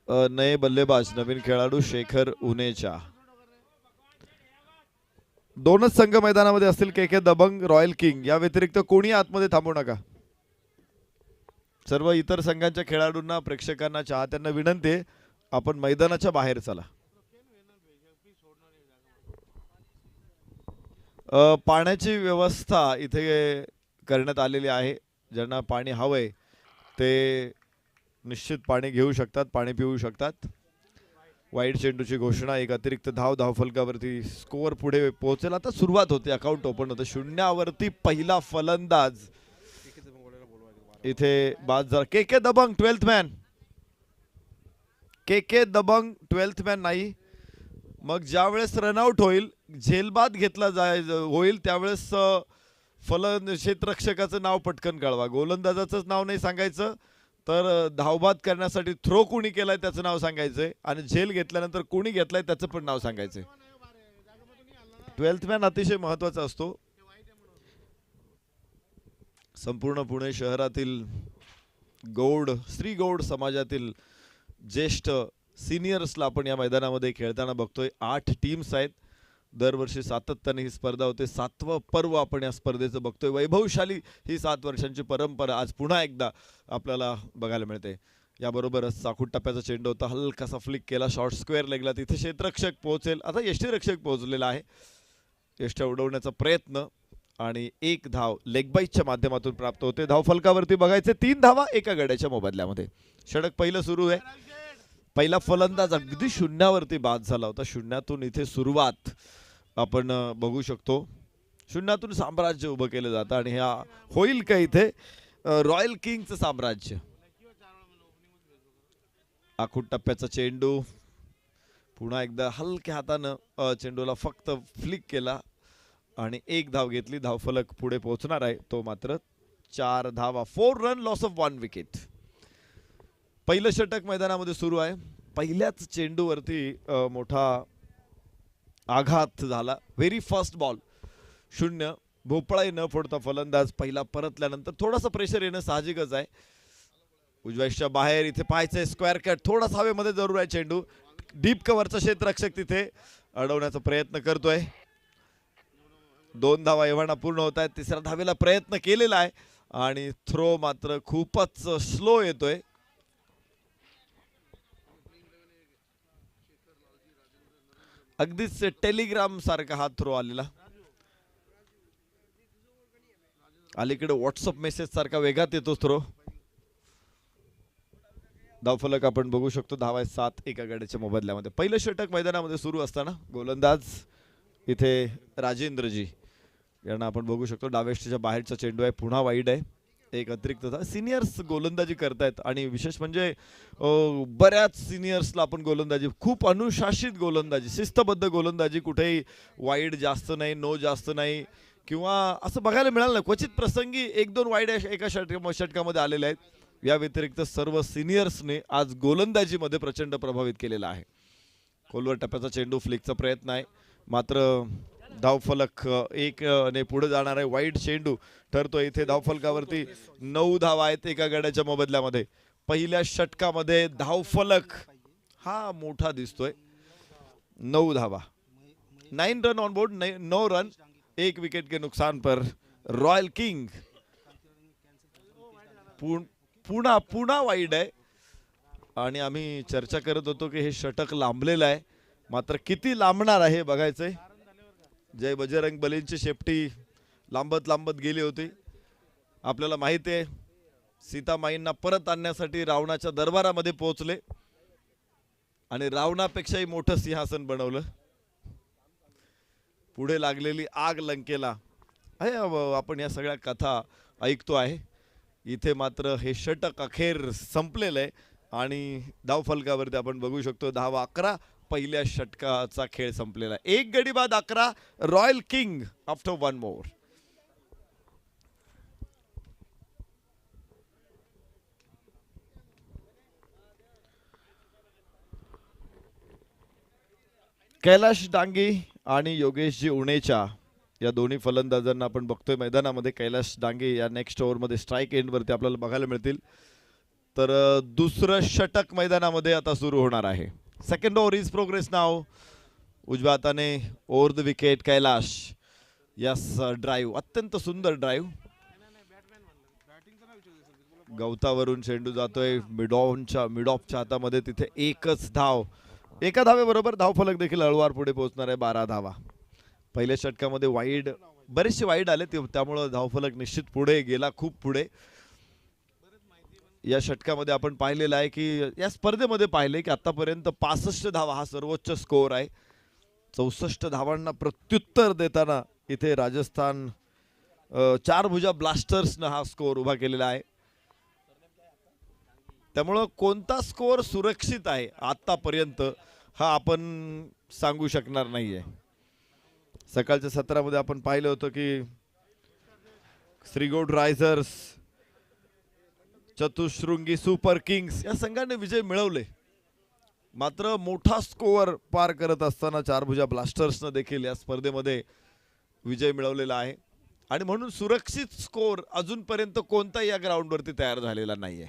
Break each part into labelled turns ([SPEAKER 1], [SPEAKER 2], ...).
[SPEAKER 1] नये बल्लेबाज नवीन खेळाडू शेखर उनेचा. दोनच संघ मैदानामध्ये असतील, के के दबंग, रॉयल किंग. या व्यतिरिक्त कोणी आतमध्ये थांबू नका. सर्व इतर संघांच्या खेळाडूंना, प्रेक्षकांना, चाहत्यांना विनंती आहे, आपण मैदानाच्या बाहेर चला. पाण्याची व्यवस्था इथे करण्यात आलेली आहे. ज्यांना पाणी हवंय ते निश्चित पाणी घेऊ शकतात, पाणी पिऊ शकतात. वाईट चेंडूची घोषणा. एक अतिरिक्त धावफलकावरती स्कोअर पुढे पोहोचेल. आता सुरुवात होते, अकाउंट ओपन होतं. शून्यावरती पहिला फलंदाज इथे बाद झाला. के के दबंग 12th मॅन. के के दबंग 12th मॅन नाही. मग ज्या वेळेस रनआउट होईल, झेलबाद घेतला होईल, त्यावेळेस क्षेत्ररक्षकाचं नाव पटकन कळवा. गोलंदाजाचं नाव नाही सांगायचं, तर धावबाद करण्यासाठी थ्रो कोणी केलाय त्याचं नाव सांगायचंय, आणि झेल घेतल्यानंतर कोणी घेतलाय त्याचं पण नाव सांगायचंय. 12th मॅन अतिशय महत्वाचा असतो. संपूर्ण पुणे शहरातील गौड, श्री गौड समाजातील ज्येष्ठ सिनियर्सला आपण या मैदानामध्ये खेळताना बघतोय. 8 टीम्स आहेत. दरवर्षी सातत्याने ही स्पर्धा होते. 7वं पर्व आपण या स्पर्धेचं बघतोय. वैभवशाली ही 7 वर्षांची परंपरा आज पुन्हा एकदा आपल्याला बघायला मिळते. याबरोबरच साखूट टप्प्याचा चेंडू होता, हलकासा फ्लिक केला, शॉर्ट स्क्वेअर लेगला. तिथे क्षेत्ररक्षक पोहोचेल. आता यष्टीरक्षक पोहोचलेला आहे. यष्ट्या उडवण्याचा प्रयत्न आणि 1 धाव लेगबाईच्या माध्यमातून प्राप्त होते. धावफलकावरती बघायचे 3 धावा एका गड्याच्या मोबदल्यामध्ये. षटक पहिलं सुरू आहे. पहिला फलंदाज अगदी शून्यावरती बाद झाला होता. शून्यातून इथे सुरुवात आपण बघू शकतो. शून्यातून साम्राज्य उभं केलं जातं, आणि ह्या होईल का इथे रॉयल किंगचं साम्राज्य. आखूट टप्प्याचा चेंडू पुन्हा एकदा हलक्या हातानं चेंडूला फक्त फ्लिक केला आणि 1 धाव घेतली. धावफलक पुढे पोहोचणार आहे, तो मात्र 4 धावा. 4 रन, लॉस ऑफ 1 विकेट. पहिलं षटक मैदानामध्ये सुरू आहे. पहिल्याच चेंडूवरती मोठा आघात झाला. Very first ball 0. भोपळाही न फोडता फलंदाज पहिला परतल्यानंतर थोडासा प्रेशर येणं साहजिकच आहे. उजव्याच्या बाहेर इथे पाहायचंय स्क्वेअर कट. थोडासा हवेमध्ये जरूर आहे चेंडू. डीप कव्हरचा क्षेत्ररक्षक तिथे अडवण्याचा प्रयत्न करतोय. 2 धावा एव्हाना पूर्ण होत आहेत. तिसऱ्या धावेला प्रयत्न केलेला आहे, आणि थ्रो मात्र खूपच स्लो येतोय. अगदीच टेलिग्राम सारखा हा थ्रो आलेला. अलीकडे व्हॉट्सअप मेसेज सारखा वेगात येतो थ्रो. धावफलक आपण बघू शकतो. धावा 7 एका गड्याच्या मोबदल्यामध्ये. पहिलं षटक मैदानामध्ये सुरू असताना गोलंदाज इथे राजेंद्रजी यांना आपण बघू शकतो. डावेष्टीच्या बाहेरचा चेंडू आहे, पुन्हा वाईड आहे. एक अतिरिक्त सिनियर्स गोलंदाजी करतायत, आणि विशेष म्हणजे बऱ्याच सिनियर्सला आपण गोलंदाजी, खूप अनुशासित गोलंदाजी, शिस्तबद्ध गोलंदाजी. कुठेही वाईड जास्त नाही, नो जास्त नाही, किंवा असं बघायला मिळालं नाही. क्वचित प्रसंगी 1-2 वाईड एका षटकामध्ये आलेले आहेत. या व्यतिरिक्त सर्व सिनियर्सने आज गोलंदाजीमध्ये प्रचंड प्रभावित केलेला आहे. खोलवर टप्प्याचा चेंडू, फ्लिकचा प्रयत्न आहे, मात्र धावफलक 1 ने पुढे जाणार आहे. वाईड चेंडू ठरतो इथे. धावफलकावरती 9 धावा आहेत एका गड्याच्या मोबदल्यामध्ये. पहिल्या षटकामध्ये धावफलक हा मोठा दिसतोय. 9 धावा, 9 run on board, 9 run, 1 wicket के नुकसान पर रॉयल किंग. पुन्हा वाईड आहे, आणि आम्ही चर्चा करत होतो की हे षटक लांबलेलं आहे, मात्र किती लांबणार आहे बघायचंय. जय बजरंग बलींची शेपटी लांबत गेली होती. आपल्याला माहिती आहे, सीतामाईंना परत आणण्यासाठी रावणाच्या दरबारामध्ये पोहोचले, आणि रावणापेक्षाही मोठं सिंहासन बनवलं. पुढे लागलेली आग लंकेला आहे. आपण या सगळ्या कथा ऐकतो आहे. इथे मात्र हे षटक अखेर संपलेलं आहे, आणि धावफलकावरती आपण बघू शकतो धावा 11. पहिल्या षटकाचा खेळ संपलेला आहे. 1 गडी बाद 11, रॉयल किंग आफ्टर 1 मोर. कैलाश डांगे आणि योगेशजी उणेचा या दोन्ही फलंदाजांना आपण बघतोय मैदानामध्ये. कैलाश डांगे या नेक्स्ट ओव्हरमध्ये स्ट्राईक एंडवरती आपल्याला बघायला मिळतील. तर दुसरं षटक मैदानामध्ये आता सुरू होणार आहे. सेकंड ओव्हर इज प्रोग्रेस नाव. उजव्या हाताने over the wicket Kailash. Yes drive, अत्यंत सुंदर ड्राईव्ह. गवतावरून चेंडू जातोय मिड ऑफच्या हातामध्ये. तिथे एकच धाव, एका धावेबरोबर धावफलक देखील हळूवार पुढे पोहोचणार आहे. 12 धावा. पहिल्या षटकामध्ये वाईड, बरेचसे वाईड आले त्यामुळे धावफलक निश्चित पुढे गेला, खूप पुढे. या षटकामध्ये आपण पाहिलेलं आहे की या स्पर्धेमध्ये पाहिले की आतापर्यंत 65 धावा हा सर्वोच्च स्कोअर आहे. 64 धावांना प्रत्युत्तर देताना इथे राजस्थान चारभुजा ब्लास्टर्सनं हा स्कोअर उभा केलेला आहे. त्यामुळं कोणता स्कोअर सुरक्षित आहे आतापर्यंत हा आपण सांगू शकणार नाहीये. सकाळच्या सत्रामध्ये आपण पाहिलं होतं की Shrigond risers, Chatushrungi super Kings या संघाने विजय मिळवले. मात्र मोठा स्कोअर पार करत असताना चारभुजा ब्लास्टर्सनं देखील या स्पर्धेमध्ये विजय मिळवलेला आहे. आणि म्हणून सुरक्षित स्कोअर अजूनपर्यंत कोणताही या ग्राउंडवरती तयार झालेला नाहीये.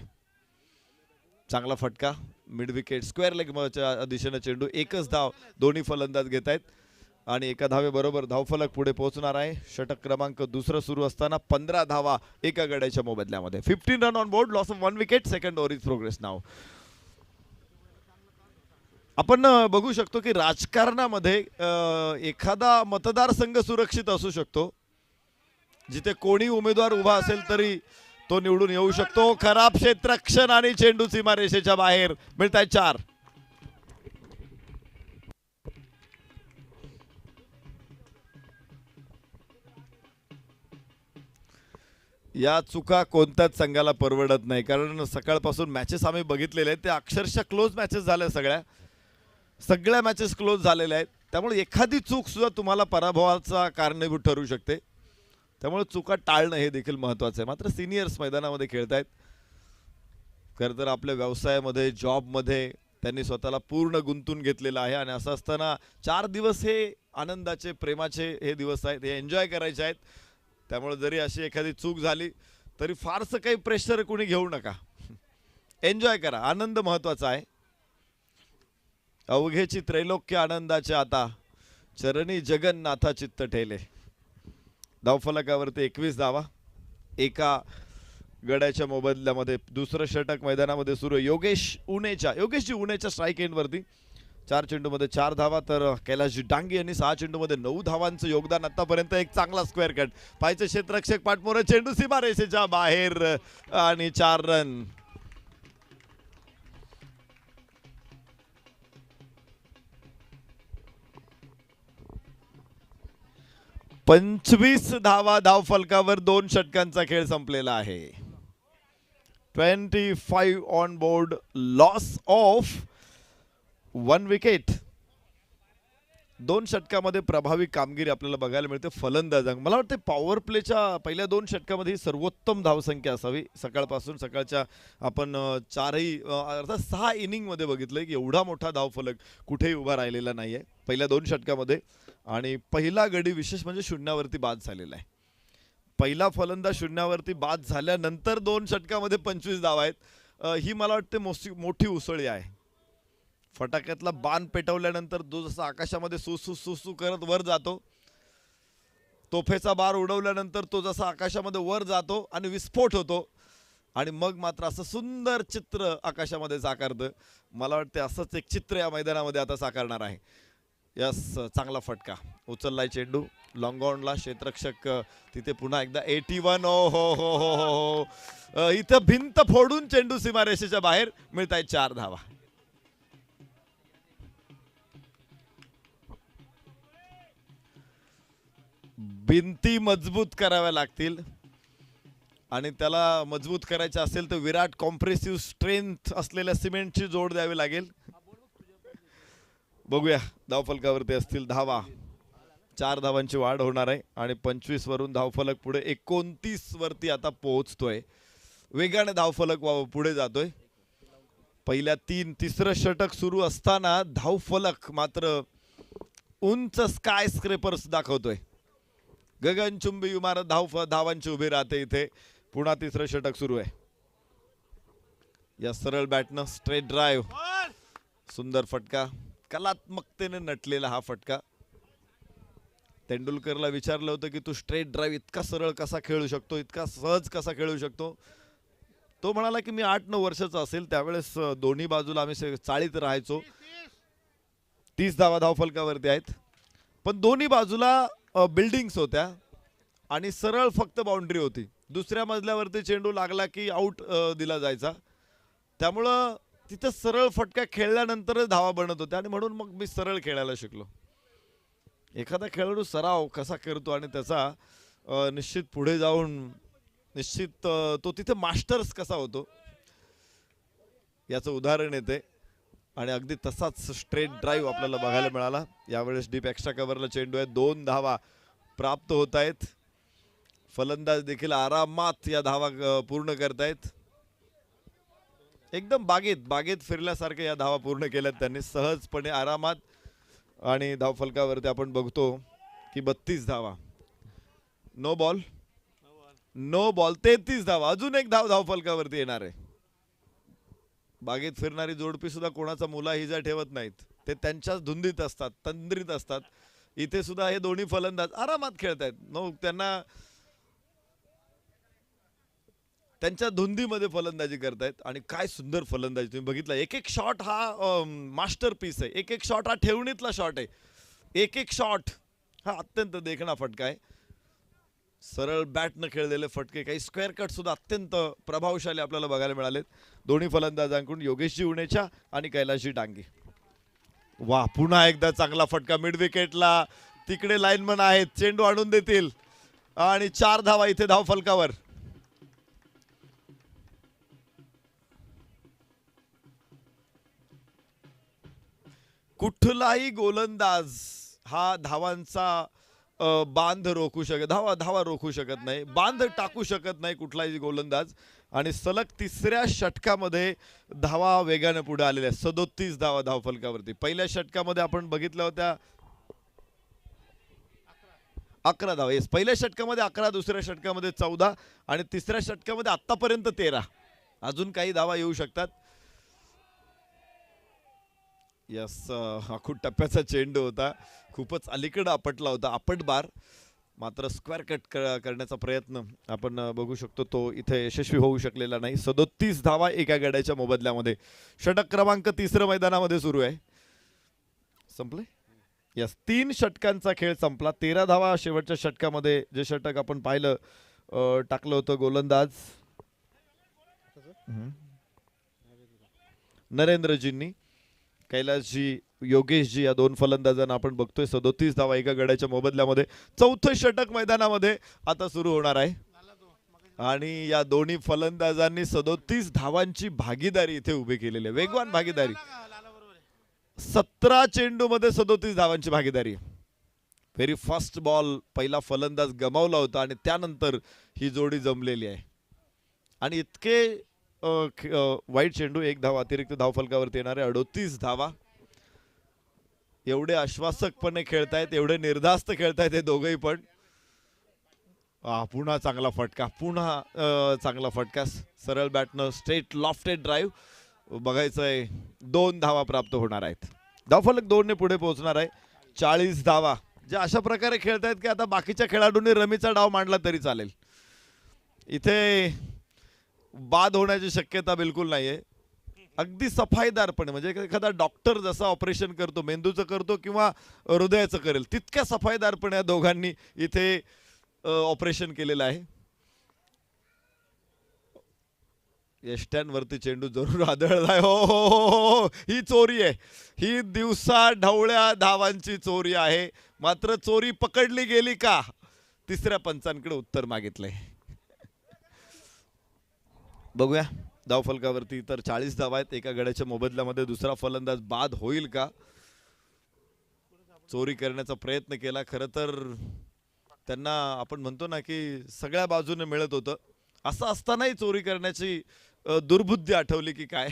[SPEAKER 1] चांगला फटका मिड विकेट स्क्वेअर लेगच्या दिशेने चेंडू. एकच धाव दोन्ही फलंदाज घेत आहेत आणि एका धावेबरोबर धावफलक पुढे पोहोचणार आहे. षटक क्रमांक दुसरं सुरू असताना 15 धावा एका गड्याच्या मोबदल्यामध्ये. 15 run on board, loss of 1 wicket. Second over is progress now. आपण बघू शकतो की राजकारणामध्ये एखादा मतदारसंघ सुरक्षित असू शकतो, जिथे कोणी उमेदवार उभा असेल तरी तो निवडून येऊ शकतो. खराब क्षेत्ररक्षण आणि चेंडू सीमारेषेच्या बाहेर. मिळत आहे 4. या चुका कोणत्याच संघाला परवडत नाही, कारण सकाळपासून मॅचेस आम्ही बघितलेले आहेत, ते अक्षरशः क्लोज मॅचेस झाल्या. सगळ्या मॅचेस क्लोज झालेल्या आहेत. त्यामुळे एखादी चूक सुद्धा तुम्हाला पराभवाचा कारणीभूत ठरू शकते. त्यामुळे चुका टाळणं हे देखील महत्त्वाचं आहे. मात्र सिनियर्स मैदानामध्ये खेळतायत. खरं तर आपल्या व्यवसायामध्ये, जॉबमध्ये त्यांनी स्वतःला पूर्ण गुंतून घेतलेलं आहे आणि असं असताना 4 दिवस हे आनंदाचे, प्रेमाचे हे दिवस आहेत, हे एन्जॉय करायचे आहेत. त्यामुळे जरी अशी एखादी चूक झाली तरी फारसं काही प्रेशर कोणी घेऊ नका. एन्जॉय करा, आनंद महत्त्वाचा आहे. अवघेची त्रैलोक्य आनंदाचे आता, चरणी जगन्नाथा चित्त ठेले. धावफलकावरती 21 धावा एका गड्याच्या मोबदल्यामध्ये. दुसरं षटक मैदानामध्ये सुरू. योगेशजी उनेच्या स्ट्राईक एंडवरती 4 चेंडूमध्ये 4 धावा. तर कैलाशजी डांगे यांनी 6 चेंडूमध्ये 9 धावांचं योगदान. आतापर्यंत एक चांगला स्क्वेअर कट. पायचे क्षेत्ररक्षक पाठमोरे, चेंडू सीमारेषेच्या बाहेर आणि 4 रन. पंचवीस धावा धावफलकावर. 2 षटकांचा खेळ संपलेला आहे. 25 on board, loss of 1 wicket. 2 षटकामध्ये प्रभावी कामगिरी आपल्याला बघायला मिळते फलंदाजांना. मला वाटते पॉवर प्लेच्या पहिल्या 2 षटकामध्ये सर्वोत्तम धावसंख्या असावी. सकाळच्या आपण 6 इनिंगमध्ये बघितलंय की एवढा मोठा धावफलक कुठेही उभा राहिलेला नाहीये पहिल्या 2 षटकामध्ये. आणि पहिला गडी विशेष म्हणजे शून्यावरती बाद झालेला आहे. पहिला फलंदाज शून्यावरती बाद झाल्यानंतर 2 षटकामध्ये 25 धावा आहेत. ही मला वाटते मोठी उसळी आहे. फटाक्यातला बाण पेटवल्यानंतर जो जसा आकाशामध्ये सुसू करत वर जातो, तोफेचा बार उडवल्यानंतर तो जसा आकाशामध्ये वर जातो आणि विस्फोट होतो आणि मग मात्र असं सुंदर चित्र आकाशामध्ये साकारतं. मला वाटते असंच एक चित्र या मैदानामध्ये आता साकारणार आहे. यस, चांगला फटका उचललाय चेंडू लॉंग ऑनला. क्षेत्ररक्षक तिथे पुन्हा एकदा 81. ओ हो हो हो हो, इथं भिंत फोडून चेंडू सीमारेषेच्या बाहेर. मिळत आहे 4 धावा. भिंती मजबूत कराव्या लागतील आणि त्याला मजबूत करायचं असेल तर विराट कॉम्प्रेसिव्ह स्ट्रेंथ असलेल्या सिमेंटची जोड द्यावी लागेल. बघूया धावफलकावरती असतील धावा. 4 धावांची वाढ होणार आहे आणि 25 वरून धावफलक पुढे 29 वरती आता पोहोचतोय. वेगाने धावफलक पुढे जातोय. पहिल्या तिसरं षटक सुरू असताना धावफलक मात्र उंच स्काय स्क्रेपर्स दाखवतोय. गगनचुंबी इमारत धावांची उभी राहते इथे. पुन्हा तिसरं षटक सुरू आहे. या सरळ बॅटनं स्ट्रेट ड्राईव्ह, सुंदर फटका, कलात्मकतेने नटलेला हा फटका. तेंडुलकरला विचारलं होतं की तू स्ट्रेट ड्राईव्ह इतका सरळ कसा खेळू शकतो, इतका सहज कसा खेळू शकतो. तो म्हणाला की मी 8-9 वर्षाचा असेल त्यावेळेस दोन्ही बाजूला आम्ही चाळीत राहायचो. 30 धावा धावफलकावरती आहेत, पण दोन्ही बाजूला बिल्डिंग्स होत्या आणि सरळ फक्त बाउंड्री होती. दुसऱ्या मजल्यावरती चेंडू लागला की आऊट दिला जायचा. त्यामुळं तिथं सरळ फटका खेळल्यानंतरच धावा बनत होत्या आणि म्हणून मग मी सरळ खेळायला शिकलो. एखादा खेळाडू सराव कसा करतो आणि त्याचा निश्चित पुढे जाऊन निश्चित तो तिथे मास्टर्स कसा होतो याचं उदाहरण येते. आणि अगदी तसाच स्ट्रेट ड्राईव्ह आपल्याला बघायला मिळाला. यावेळेस डीप एक्स्ट्रा कव्हरला चेंडू आहे, 2 धावा प्राप्त होत आहेत. फलंदाज देखील आरामात या धावा पूर्ण करतायत. एकदम बागेत फिरल्यासारखे या धावा पूर्ण केल्यात त्यांनी सहजपणे आरामात. आणि धावफलकावरती आपण बघतो की 32 धावा, नो बॉल 33 धावा, अजून एक धावफलकावरती येणार आहे. बागेत फिरणारी जोडपी सुद्धा कोणाचा मुलाहिजा ठेवत नाहीत, ते त्यांच्याच धुंदीत असतात, तंद्रीत असतात. इथे सुद्धा हे दोन्ही फलंदाज आरामात खेळतायत. त्यांना त्यांच्या धुंदीमध्ये फलंदाजी करतायत आणि काय सुंदर फलंदाजी तुम्ही बघितला. एक एक शॉट हा मास्टरपीस आहे, एक एक शॉट हा ठेवणीतला शॉट आहे, एक एक शॉट हा अत्यंत देखणा फटका आहे. सरळ बॅटनं खेळलेले फटके, काही स्क्वेअर कट सुद्धा अत्यंत प्रभावशाली आपल्याला बघायला मिळालेत दोन्ही फलंदाजांकडून, योगेशजी उणेच्या आणि कैलासजी डांगे. वा, पुन्हा एकदा चांगला फटका मिड विकेटला. तिकडे लाईनमन आहेत, चेंडू आणून देतील आणि 4 धावा इथे धावफलकावर. कुठलाही गोलंदाज हा धावांचा बांध रोखू शकत, धावा रोखू शकत नाही, बांध टाकू शकत नाही कुठलाही गोलंदाज. आणि सलग 3ऱ्या षटकामध्ये धावा वेगाने पुढे आलेल्या 37 धावा धावफलकावरती. पहिल्या षटकामध्ये आपण बघितल्या होत्या 11 धावा. येस, पहिल्या षटकामध्ये 11, दुसऱ्या षटकामध्ये 14 आणि तिसऱ्या षटकामध्ये आतापर्यंत 13. अजून काही धावा येऊ शकतात. यस, आखूड टप्प्याचा चेंडू होता, खूपच अलीकडे आपटला होता, आपट बार. मात्र स्क्वेअर कट करण्याचा प्रयत्न आपण बघू शकतो तो इथे यशस्वी होऊ शकलेला नाही. 37 धावा एका गड्याच्या मोबदल्यामध्ये. षटक क्रमांक 3 मैदानामध्ये सुरू आहे. संपले. यस, 3 षटकांचा खेळ संपला. 13 धावा शेवटच्या षटकामध्ये जे षटक आपण पाहिलं टाकलं होतं गोलंदाज नरेंद्रजींनी. कैलासजी, योगेशजी या 2 फलंदाजांना आपण बघतोय. 37 धावा एका गड्याच्या मोबदल्यामध्ये. 4थं षटक मैदानामध्ये आता सुरू होणार आहे आणि या दोन्ही फलंदाजांनी 37 धावांची भागीदारी इथे उभी केलेली आहे, वेगवान भागीदारी. 17 चेंडूमध्ये 37 धावांची भागीदारी. व्हेरी फर्स्ट बॉल पहिला फलंदाज गमावला होता आणि त्यानंतर ही जोडी जमलेली आहे. आणि इतके वाईट चेंडू, 1 धाव अतिरिक्त धावफलकावरती येणारे 38 धावा. एवढे आश्वासकपणे खेळतायत, एवढे निर्धास्त खेळतायत हे दोघंही पण. पुन्हा चांगला फटका, पुन्हा चांगला फटका. सरळ बॅटनं स्ट्रेट लॉफ्टेड ड्राईव्ह बघायचंय. 2 धावा प्राप्त होणार आहेत. धावफलक 2 ने पुढे पोहोचणार आहे. 40 धावा जे अशा प्रकारे खेळतायत की आता बाकीच्या खेळाडूंनी रमीचा डाव मांडला तरी चालेल. इथे बाद होण्याची शक्यता बिलकुल नाहीये. अगदी सफाईदारपणे, म्हणजे एखादा डॉक्टर जसं ऑपरेशन करतो, मेंदूचं करतो किंवा हृदयाचं करेल, तितक्या सफाईदारपणे या दोघांनी इथे ऑपरेशन केलेलं आहे. यष्ट्यांवरती चेंडू जरूर आदळलाय. हो, ही चोरी आहे, ही दिवसा ढवळ्या धावांची चोरी आहे. मात्र चोरी पकडली गेली का, 3ऱ्या पंचांकडे उत्तर मागितलंय. बघूया धावफलकावरती तर 40 धावा आहेत एका गड्याच्या मोबदल्यामध्ये. दुसरा फलंदाज बाद होईल का. चोरी करण्याचा प्रयत्न केला. खरं तर त्यांना आपण म्हणतो ना की सगळ्या बाजूने मिळत होतं, असं असतानाही चोरी करण्याची दुर्बुद्धी आठवली की काय.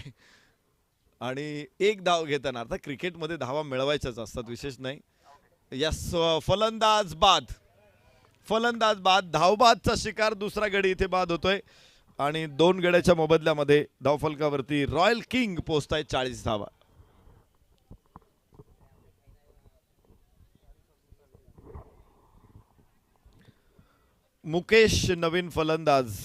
[SPEAKER 1] आणि 1 धाव घेताना, आता क्रिकेटमध्ये धावा मिळवायच्याच असतात, विशेष नाही. यस, फलंदाज बाद, धावबादचा शिकार. दुसरा गडी इथे बाद होतोय. आणि 2 गड्याच्या मोबदल्यामध्ये धावफलकावरती रॉयल किंग पोहोचताय 40 धावा. मुकेश नवीन फलंदाज.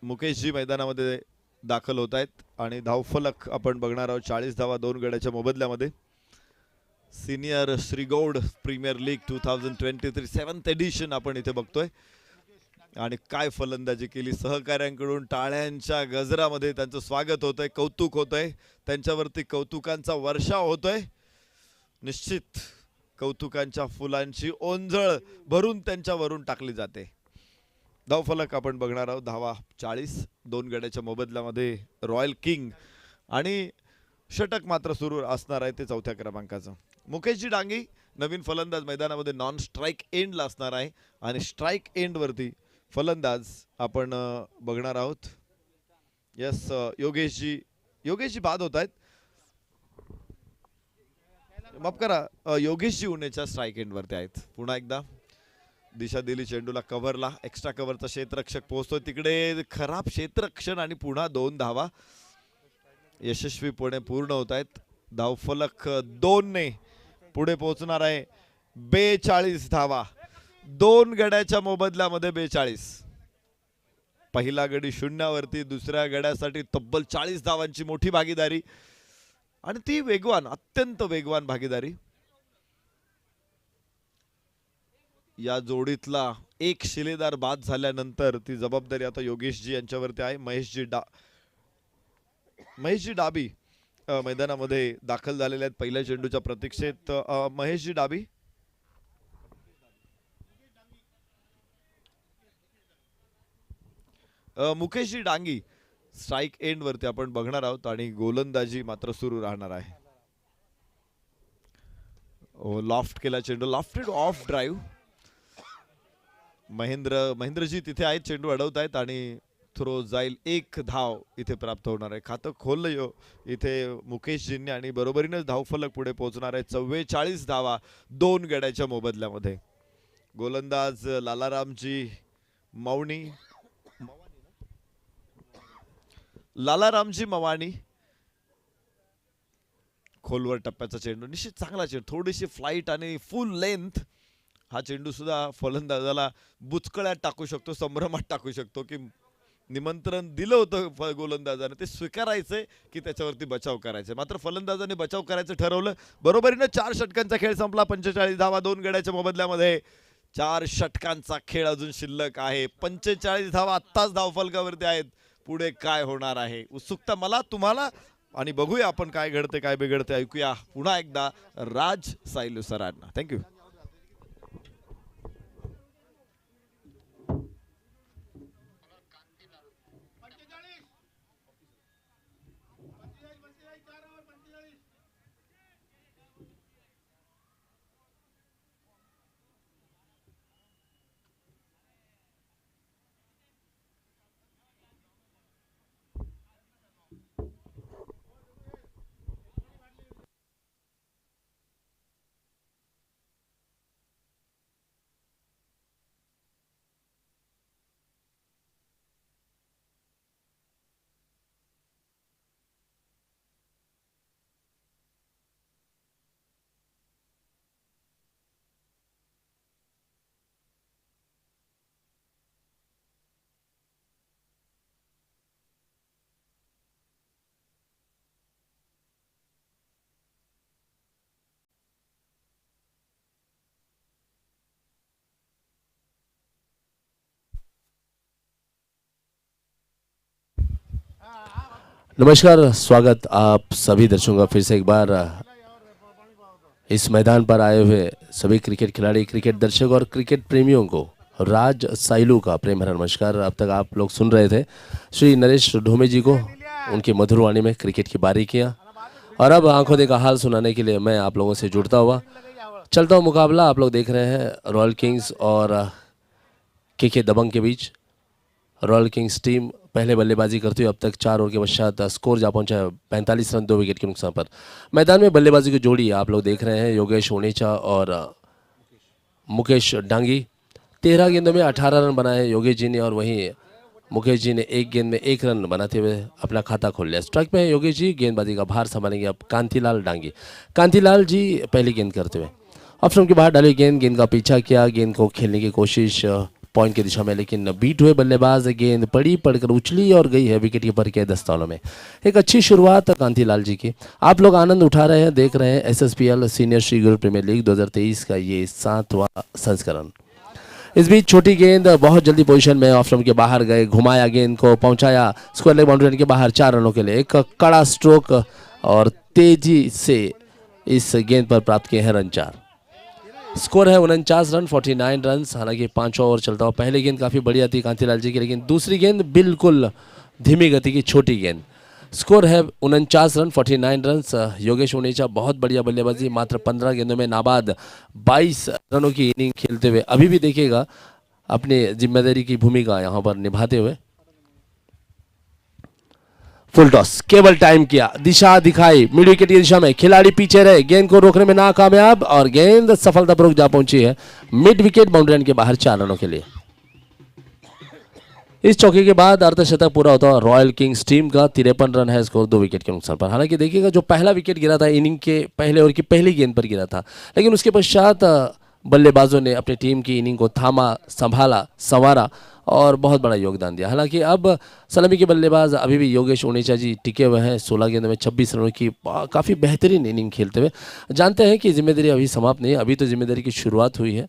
[SPEAKER 1] मुकेशजी मैदानामध्ये दाखल होत आहेत आणि धावफलक आपण बघणार आहोत 40 धावा 2 गड्याच्या मोबदल्यामध्ये. Senior Shrigaud premier league 2023 7th edition आपण इथे बघतोय आणि काय फलंदाजी केली. सहकाऱ्यांकडून टाळ्यांच्या गजरामध्ये त्यांचं स्वागत होतंय, कौतुक होतंय, त्यांच्यावरती कौतुकांचा वर्षाव होतोय. निश्चित कौतुकांच्या फुलांची ओंजळ भरून त्यांच्यावरून टाकली जाते. धावफलक आपण बघणार आहोत. धावा 40 2 गड्याच्या मोबदल्यामध्ये रॉयल किंग आणि षटक मात्र सुरू असणार आहे ते 4थ्या क्रमांकाचं. मुकेशजी डांगी नवीन फलंदाज मैदानामध्ये नॉन स्ट्राईक एंडला असणार आहे आणि स्ट्राईक एंडवरती फलंदाज आपण बघणार आहोत. यस योगेशजी बाद होत आहेत. माफ करा, योगेशजी उन्हेच्या स्ट्राईक एंडवरती आहेत. पुन्हा एकदा दिशा दिली चेंडूला कव्हरला. एक्स्ट्रा कव्हरचा क्षेत्ररक्षक पोहोचतोय तिकडे. खराब क्षेत्ररक्षण आणि पुन्हा 2 धावा यशस्वीपणे पूर्ण होत आहेत. धावफलक 2 ने पुढे पोहोचणार आहे. 42 धावा 2 गड्याच्या मोबदल्यामध्ये 42. पहिला गडी शून्यावरती, दुसऱ्या गड्यासाठी तब्बल 40 धावांची मोठी भागीदारी आणि ती वेगवान, अत्यंत वेगवान भागीदारी. या जोडीतला एक शिलेदार बाद झाल्यानंतर ती जबाबदारी आता योगेशजी यांच्यावरती आहे. महेशजी डाबी मैदानामध्ये दाखल झालेले आहेत पहिल्या चेंडूच्या प्रतीक्षेत. महेशजी डाबी. मुकेशजी डांगी स्ट्राईक एंड वरती आपण बघणार आहोत आणि गोलंदाजी मात्र सुरू राहणार आहे. लॉफ्ट केला चेंडू, लॉफ्टेड ऑफ ड्राईव्ह. महेंद्रजी तिथे आहेत, चेंडू अडवत आहेत आणि थ्रो जाईल. 1 धाव इथे प्राप्त होणार आहे. खातं खोललं इथे मुकेशजींनी आणि बरोबरीने धावफलक पुढे पोहोचणार आहे. 44 धावा 2 गड्याच्या मोबदल्यामध्ये. गोलंदाज लालारामजी मवानी. खोलवर टप्प्याचा चेंडू, निश्चित चांगला चेंडू, थोडीशी फ्लाईट आणि फुल लेंथ. हा चेंडू सुद्धा फलंदाजाला बुचकळ्यात टाकू शकतो, संभ्रमात टाकू शकतो की निमंत्रण दिलं होतं गोलंदाजाने, ते स्वीकारायचंय की त्याच्यावरती बचाव करायचे. मात्र फलंदाजाने बचाव करायचं ठरवलं. बरोबरीनं 4 षटकांचा खेळ संपला. 45 धावा 2 गड्याच्या मोबदल्यामध्ये. 4 षटकांचा खेळ अजून शिल्लक आहे. 45 धावा आत्ताच धावफलकावरती आहेत. पुढे काय होणार आहे उत्सुकता मला, तुम्हाला, आणि बघूया आपण काय घडते काय बिघडते. ऐकूया पुन्हा एकदा राज सायलू सरांना. थँक्यू.
[SPEAKER 2] नमस्कार, स्वागत आप सभी दर्शकों का फिर से एक बार इस मैदान पर आए हुए सभी क्रिकेट खिलाड़ी, क्रिकेट दर्शक और क्रिकेट प्रेमियों को राज साइलू का प्रेम भरा नमस्कार। अब तक आप लोग सुन रहे थे श्री नरेश ढोमे जी को, उनकी मधुर वाणी में क्रिकेट की बारीकियाँ, और अब आंखों देखा हाल सुनाने के लिए मैं आप लोगों से जुड़ता हुआ चलता हूँ मुकाबला। आप लोग देख रहे हैं रॉयल किंग्स और के दबंग के बीच। रॉयल किंग्स टीम पहले बल्लेबाजी करती हुई अब तक 4 ओवर के पश्चात स्कोर जा पहुंचा है 45 रन 2 विकेट के नुकसान पर। मैदान में बल्लेबाजी की जोड़ी आप लोग देख रहे हैं, योगेश ओनेचा और मुकेश डांगी। 13 गेंदों में 18 रन बनाए योगेश जी ने, और वहीं मुकेश जी ने एक गेंद में 1 रन बनाते हुए अपना खाता खोल लिया। स्ट्राइक पे है योगेश जी, गेंदबाजी का भार संभालेंगे अब कांतिलाल डांगी। कांतिलाल जी पहली गेंद करते हुए ऑफ स्टंप के बाहर डाली गेंद का पीछा किया, गेंद को खेलने की कोशिश पॉइंट की दिशा में, लेकिन बीट हुए बल्लेबाज, गेंद पड़कर उछली और गई है विकेट कीपर के दस्तानों में। एक अच्छी शुरुआत कांतिलाल जी की। आप लोग आनंद उठा रहे हैं, देख रहे हैं SSPL सीनियर श्री गुरु प्रीमियर लीग 2023 का ये 7वां संस्करण। इस बीच छोटी गेंद बहुत जल्दी पोजीशन में ऑफ स्टंप के बाहर गए, घुमाया, गेंद को पहुंचाया स्क्वायर लेग बाउंड्री के बाहर 4 रनों के लिए। एक कड़ा स्ट्रोक और तेजी से इस गेंद पर प्राप्त किए हैं रन 4। स्कोर है 49 रन 49 रन। हालांकि 5 ओवर चलता हुआ पहली गेंद काफ़ी बढ़िया थी कांतिलाल जी की, लेकिन दूसरी गेंद बिल्कुल धीमी गति की छोटी गेंद। स्कोर है 49 रन 49 रन। योगेश उनेजा बहुत बढ़िया बल्लेबाजी, मात्र 15 गेंदों में नाबाद 22 रनों की इनिंग खेलते हुए अभी भी देखिएगा अपनी जिम्मेदारी की भूमिका यहाँ पर निभाते हुए। फुल टॉस, केवल टाइम किया, दिशा दिखाई, मिड विकेट की दिशा में, खिलाड़ी पीछे रहे, गेंद को रोकने में नाकामयाब और गेंद सफलतापूर्वक जा पहुंची है मिड विकेट बाउंड्री के बाहर 4 रनों के लिए। इस चौके के बाद अर्धशतक पूरा होता है रॉयल किंग्स टीम का। 53 रन है स्कोर 2 विकेट के नुकसान पर। हालांकि देखिएगा जो पहला विकेट गिरा था इनिंग के पहले ओवर की पहली गेंद पर गिरा था, लेकिन उसके पश्चात बल्लेबाजों ने अपनी टीम की इनिंग को थामा, संभाला, संवारा और बहुत बड़ा योगदान दिया। हालांकि अब सलामी के बल्लेबाज अभी भी योगेश उनेजा जी टिके हुए हैं 16 गेंदों में 26 रनों की काफ़ी बेहतरीन इनिंग खेलते हुए। जानते हैं कि जिम्मेदारी अभी समाप्त नहीं है, अभी तो जिम्मेदारी की शुरुआत हुई है।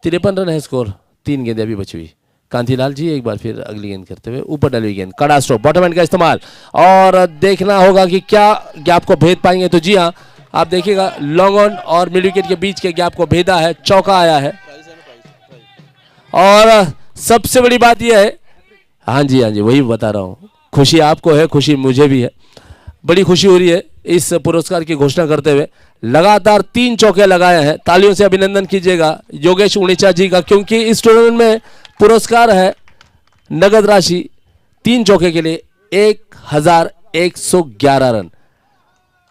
[SPEAKER 2] 53 रन है स्कोर, 3 गेंदें अभी बची हुई। कांतिलाल जी एक बार फिर अगली गेंद करते हुए ऊपर डली हुई गेंद, कड़ा स्ट्रोक, बॉटम एंड का इस्तेमाल और देखना होगा कि क्या गैप को भेद पाएंगे। तो जी हाँ, आप देखिएगा लॉन्ग ऑन और मिड विकेट के बीच के गैप को भेदा है, चौका आया है। और सबसे बड़ी बात यह है, हाँ जी वही बता रहा हूँ, खुशी आपको है, खुशी मुझे भी है। बड़ी खुशी हो रही है इस पुरस्कार की घोषणा करते हुए। लगातार 3 चौके लगाए हैं, तालियों से अभिनंदन कीजिएगा योगेश उनेजा जी का, क्योंकि इस टूर्नामेंट में पुरस्कार है नगद राशि 3 चौके के लिए 1111 रन।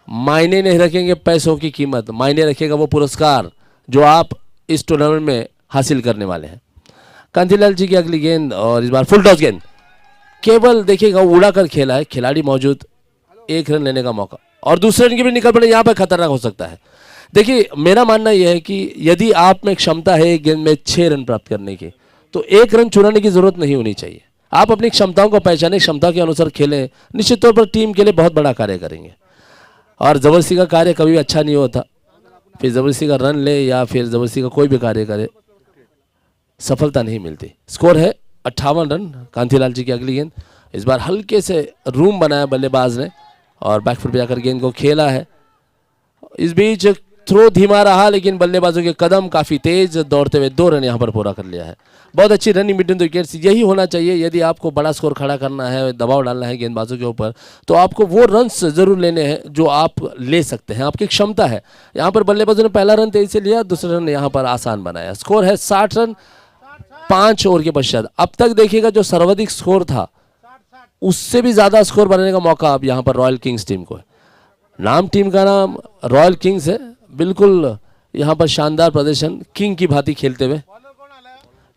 [SPEAKER 2] मायने नहीं रखेंगे पैसों की कीमत, मायने रखेगा वो पुरस्कार जो आप इस टूर्नामेंट में हासिल करने वाले हैं। कांतिलाल जी की अगली गेंद और इस बार फुल टॉस गेंद, केवल देखिएगा उड़ा कर खेला है, खिलाड़ी मौजूद, 1 रन लेने का मौका और दूसरे रन की भी निकल पड़े, यहाँ पर खतरनाक हो सकता है। देखिए मेरा मानना यह है कि यदि आप में क्षमता है एक गेंद में 6 रन प्राप्त करने की, तो 1 रन चुराने की जरूरत नहीं होनी चाहिए। आप अपनी क्षमताओं को पहचाने, क्षमता के अनुसार खेलें, निश्चित तौर पर टीम के लिए बहुत बड़ा कार्य करेंगे। और जबरदस्ती का कार्य कभी भी अच्छा नहीं होता, फिर जबरदस्ती का रन ले या फिर जबरदस्ती का कोई भी कार्य करे, सफलता नहीं मिलती। स्कोर है 58 रन। कांतिलाल जी की अगली गेंद, इस बार हल्के से रूम बनाया बल्लेबाज ने और बैकफुट पे जाकर गेंद को खेला है। इस बीच थ्रो धीमा रहा, लेकिन बल्लेबाजों के कदम काफ़ी तेज दौड़ते हुए 2 रन यहाँ पर पूरा कर लिया है। बहुत अच्छी रनिंग बिटवीन द विकेट्स, यही होना चाहिए। यदि आपको बड़ा स्कोर खड़ा करना है, दबाव डालना है गेंदबाजों के ऊपर, तो आपको वो रन्स जरूर लेने हैं जो आप ले सकते हैं, आपकी क्षमता है। यहाँ पर बल्लेबाजों ने पहला रन तेजी से लिया, दूसरा रन यहाँ पर आसान बनाया। स्कोर है 60 रन 5 ओवर के पश्चात। अब तक देखिएगा जो सर्वाधिक स्कोर था उससे भी ज़्यादा स्कोर बनाने का मौका अब यहाँ पर रॉयल किंग्स टीम को है। नाम टीम का नाम रॉयल किंग्स है, बिल्कुल यहाँ पर शानदार प्रदर्शन, किंग की भांति खेलते हुए।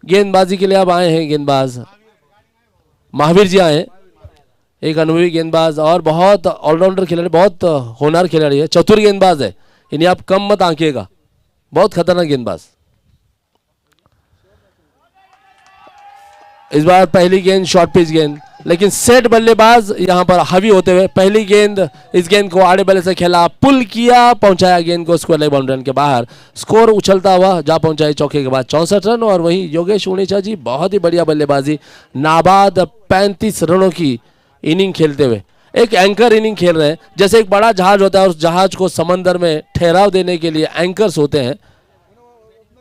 [SPEAKER 2] गेंदबाजी के लिए अब आए हैं गेंदबाज महावीर जी आए हैं, एक अनुभवी गेंदबाज और बहुत ऑलराउंडर खिलाड़ी, बहुत होनहार खिलाड़ी है, चतुर गेंदबाज है, इन्हें आप कम मत आंकिएगा, बहुत खतरनाक गेंदबाज। इस बार पहली गेंद शॉर्ट पिच गेंद, लेकिन सेट बल्लेबाज यहां पर हावी होते हुए पहली गेंद, इस गेंद को आड़े बल्ले से खेला, पुल किया, पहुंचाया गेंद को स्क्वायर लेग बाउंड्री के बाहर। स्कोर उछलता हुआ जा पहुंचा चौके के बाद 64 रन। और वहीं योगेश उनेजा जी बहुत ही बढ़िया बल्लेबाजी, नाबाद 35 रनों की इनिंग खेलते हुए एक एंकर इनिंग खेल रहे हैं। जैसे एक बड़ा जहाज होता है, उस जहाज को समंदर में ठहराव देने के लिए एंकर्स होते हैं,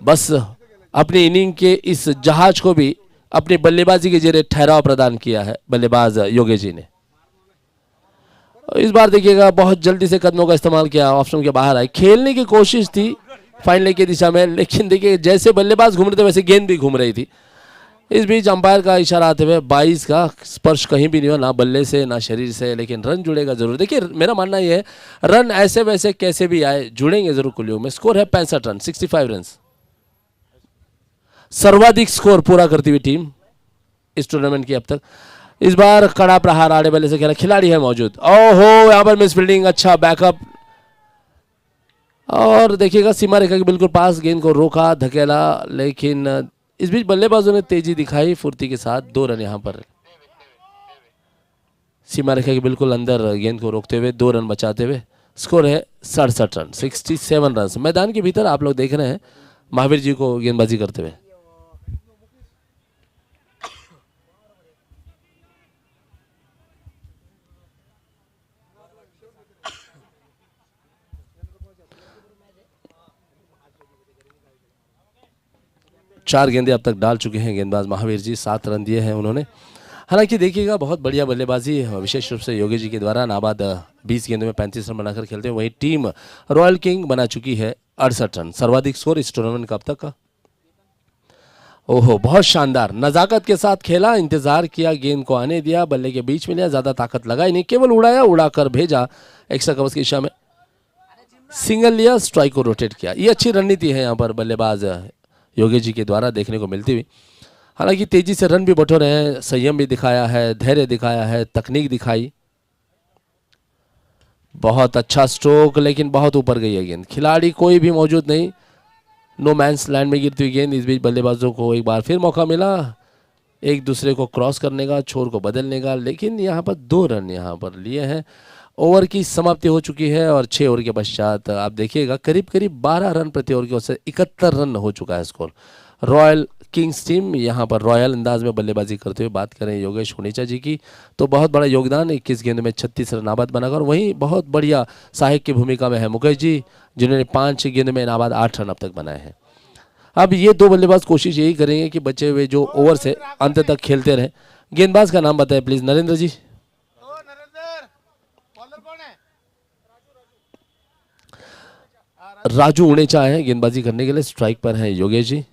[SPEAKER 2] बस अपनी इनिंग के इस जहाज को भी अपनी बल्लेबाजी के जरिए ठहराव प्रदान किया है बल्लेबाज योगेश जी ने। इस बार देखिएगा बहुत जल्दी से कदमों का इस्तेमाल किया, ऑप्शन के बाहर आए, खेलने की कोशिश थी फाइनल की दिशा में, लेकिन देखिए जैसे बल्लेबाज घूम रहे थे वैसे गेंद भी घूम रही थी। इस बीच अंपायर का इशारा आते हुए 22 का स्पर्श कहीं भी नहीं हुआ, ना बल्ले से ना शरीर से, लेकिन रन जुड़ेगा जरूर। देखिए मेरा मानना यह है रन ऐसे वैसे कैसे भी आए जुड़ेंगे जरूर कुल्लियों में। स्कोर है 65 रन 65 रन, सर्वाधिक स्कोर पूरा करती हुई टीम इस टूर्नामेंट की अब तक। इस बार कड़ा प्रहार आड़े बल्ले से खेला, खिलाड़ी है मौजूद। ओहो, यहाँ पर मिस फील्डिंग, अच्छा बैकअप। और देखिएगा सीमा रेखा के बिल्कुल पास गेंद को रोका, धकेला, लेकिन इस बीच बल्लेबाजों ने तेजी दिखाई फुर्ती के साथ। 2 रन यहाँ पर सीमा रेखा के बिल्कुल अंदर गेंद को रोकते हुए 2 रन बचाते हुए। स्कोर है 67 रन, 67 रन। मैदान के भीतर आप लोग देख रहे हैं महावीर जी को गेंदबाजी करते हुए। चार गेंदे अब तक डाल चुके हैं गेंदबाज महावीर जी, 7 रन दिए हैं उन्होंने। हालांकि देखिएगा बहुत बढ़िया बल्लेबाजी विशेष रूप से योगी जी के द्वारा। नाबाद 20 गेंदों में 35 रन बनाकर खेलते हैं। वहीं टीम रॉयल किंग बना चुकी है 68 रन, सर्वाधिक स्कोर इस टूर्नामेंट का अब तक का। ओहो, बहुत शानदार, नजाकत के साथ खेला, इंतजार किया, गेंद को आने दिया, बल्ले के बीच में लिया, ज्यादा ताकत लगाई नहीं, केवल उड़ाया, उड़ाकर भेजा एक्स्ट्रा कवर्स की दिशा में। सिंगल लिया, स्ट्राइक को रोटेट किया। ये अच्छी रणनीति है यहाँ पर बल्लेबाज योगी जी के द्वारा देखने को मिलती हुई। हालांकि तेजी से रन भी बटोरे हैं, संयम भी दिखाया है, धैर्य दिखाया है, तकनीक दिखाई। बहुत अच्छा स्ट्रोक, लेकिन बहुत ऊपर गई है गेंद, खिलाड़ी कोई भी मौजूद नहीं, नो मैंस लैंड में गिरती हुई गेंद। इस बीच बल्लेबाजों को एक बार फिर मौका मिला एक दूसरे को क्रॉस करने का, छोर को बदलने का, लेकिन यहाँ पर 2 रन यहाँ पर लिए हैं। ओवर की समाप्ति हो चुकी है और 6 ओवर के पश्चात आप देखिएगा करीब करीब 12 रन प्रति ओवर की ओर से 71 रन हो चुका है स्कोर। रॉयल किंग्स टीम यहाँ पर रॉयल अंदाज में बल्लेबाजी करते हुए। बात करें योगेश हुनेचा जी की तो बहुत बड़ा योगदान, 21 गेंद में 36 रन नाबाद बनाकर। वहीं बहुत बढ़िया सहायक की भूमिका में है मुकेश जी, जिन्होंने 5 गेंद में नाबाद 8 रन अब तक बनाए हैं। अब ये 2 बल्लेबाज कोशिश यही करेंगे कि बचे हुए जो ओवर से अंत तक खेलते रहें। गेंदबाज का नाम बताएं प्लीज, नरेंद्र जी। राजू उड़ेचा है गेंदबाजी करने के लिए। स्ट्राइक पर है योगेश जी।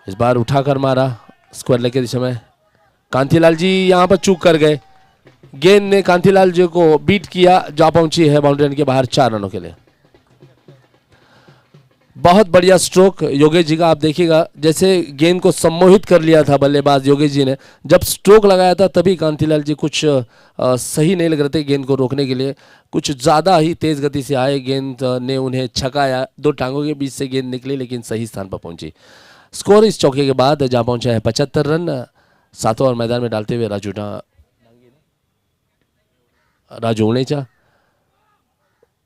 [SPEAKER 2] इस बार उठाकर मारा स्क्वायर लेग की दिशा में। कांतिलाल जी यहां पर चूक कर गए, गेंद ने कांतिलाल जी को बीट किया, जा पहुंची है बाउंड्री लाइन के बाहर 4 रनों के लिए। बहुत बढ़िया स्ट्रोक योगेश जी का। आप देखिएगा जैसे गेंद को सम्मोहित कर लिया था बल्लेबाज योगेश जी ने, जब स्ट्रोक लगाया था तभी कांतिलाल जी कुछ सही नहीं लग रहे थे गेंद को रोकने के लिए, कुछ ज़्यादा ही तेज़ गति से आए, गेंद ने उन्हें छकाया, 2 टांगों के बीच से गेंद निकली लेकिन सही स्थान पर पहुंची। स्कोर इस चौके के बाद जा पहुंचा है 75 रन। 7 ओवर मैदान में डालते हुए राजू उड़ेचा।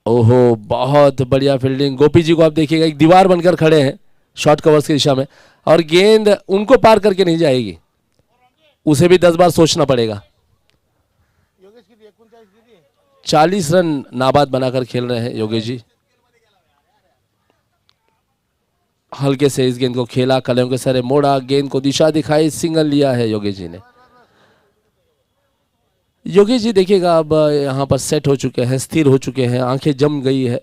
[SPEAKER 2] ओहो, बहुत बढ़िया फील्डिंग। गोपी जी को आप देखिएगा एक दीवार बनकर खड़े हैं शॉर्ट कवर्स की दिशा में, और गेंद उनको पार करके नहीं जाएगी, उसे भी 10 बार सोचना पड़ेगा। 40 रन नाबाद बनाकर खेल रहे हैं योगेश जी। हल्के से इस गेंद को खेला, कलियों के सरे मोड़ा, गेंद को दिशा दिखाई, सिंगल लिया है योगेश जी ने। योगेश जी देखिएगा अब यहाँ पर सेट हो चुके हैं, स्थिर हो चुके हैं, आंखें जम गई है।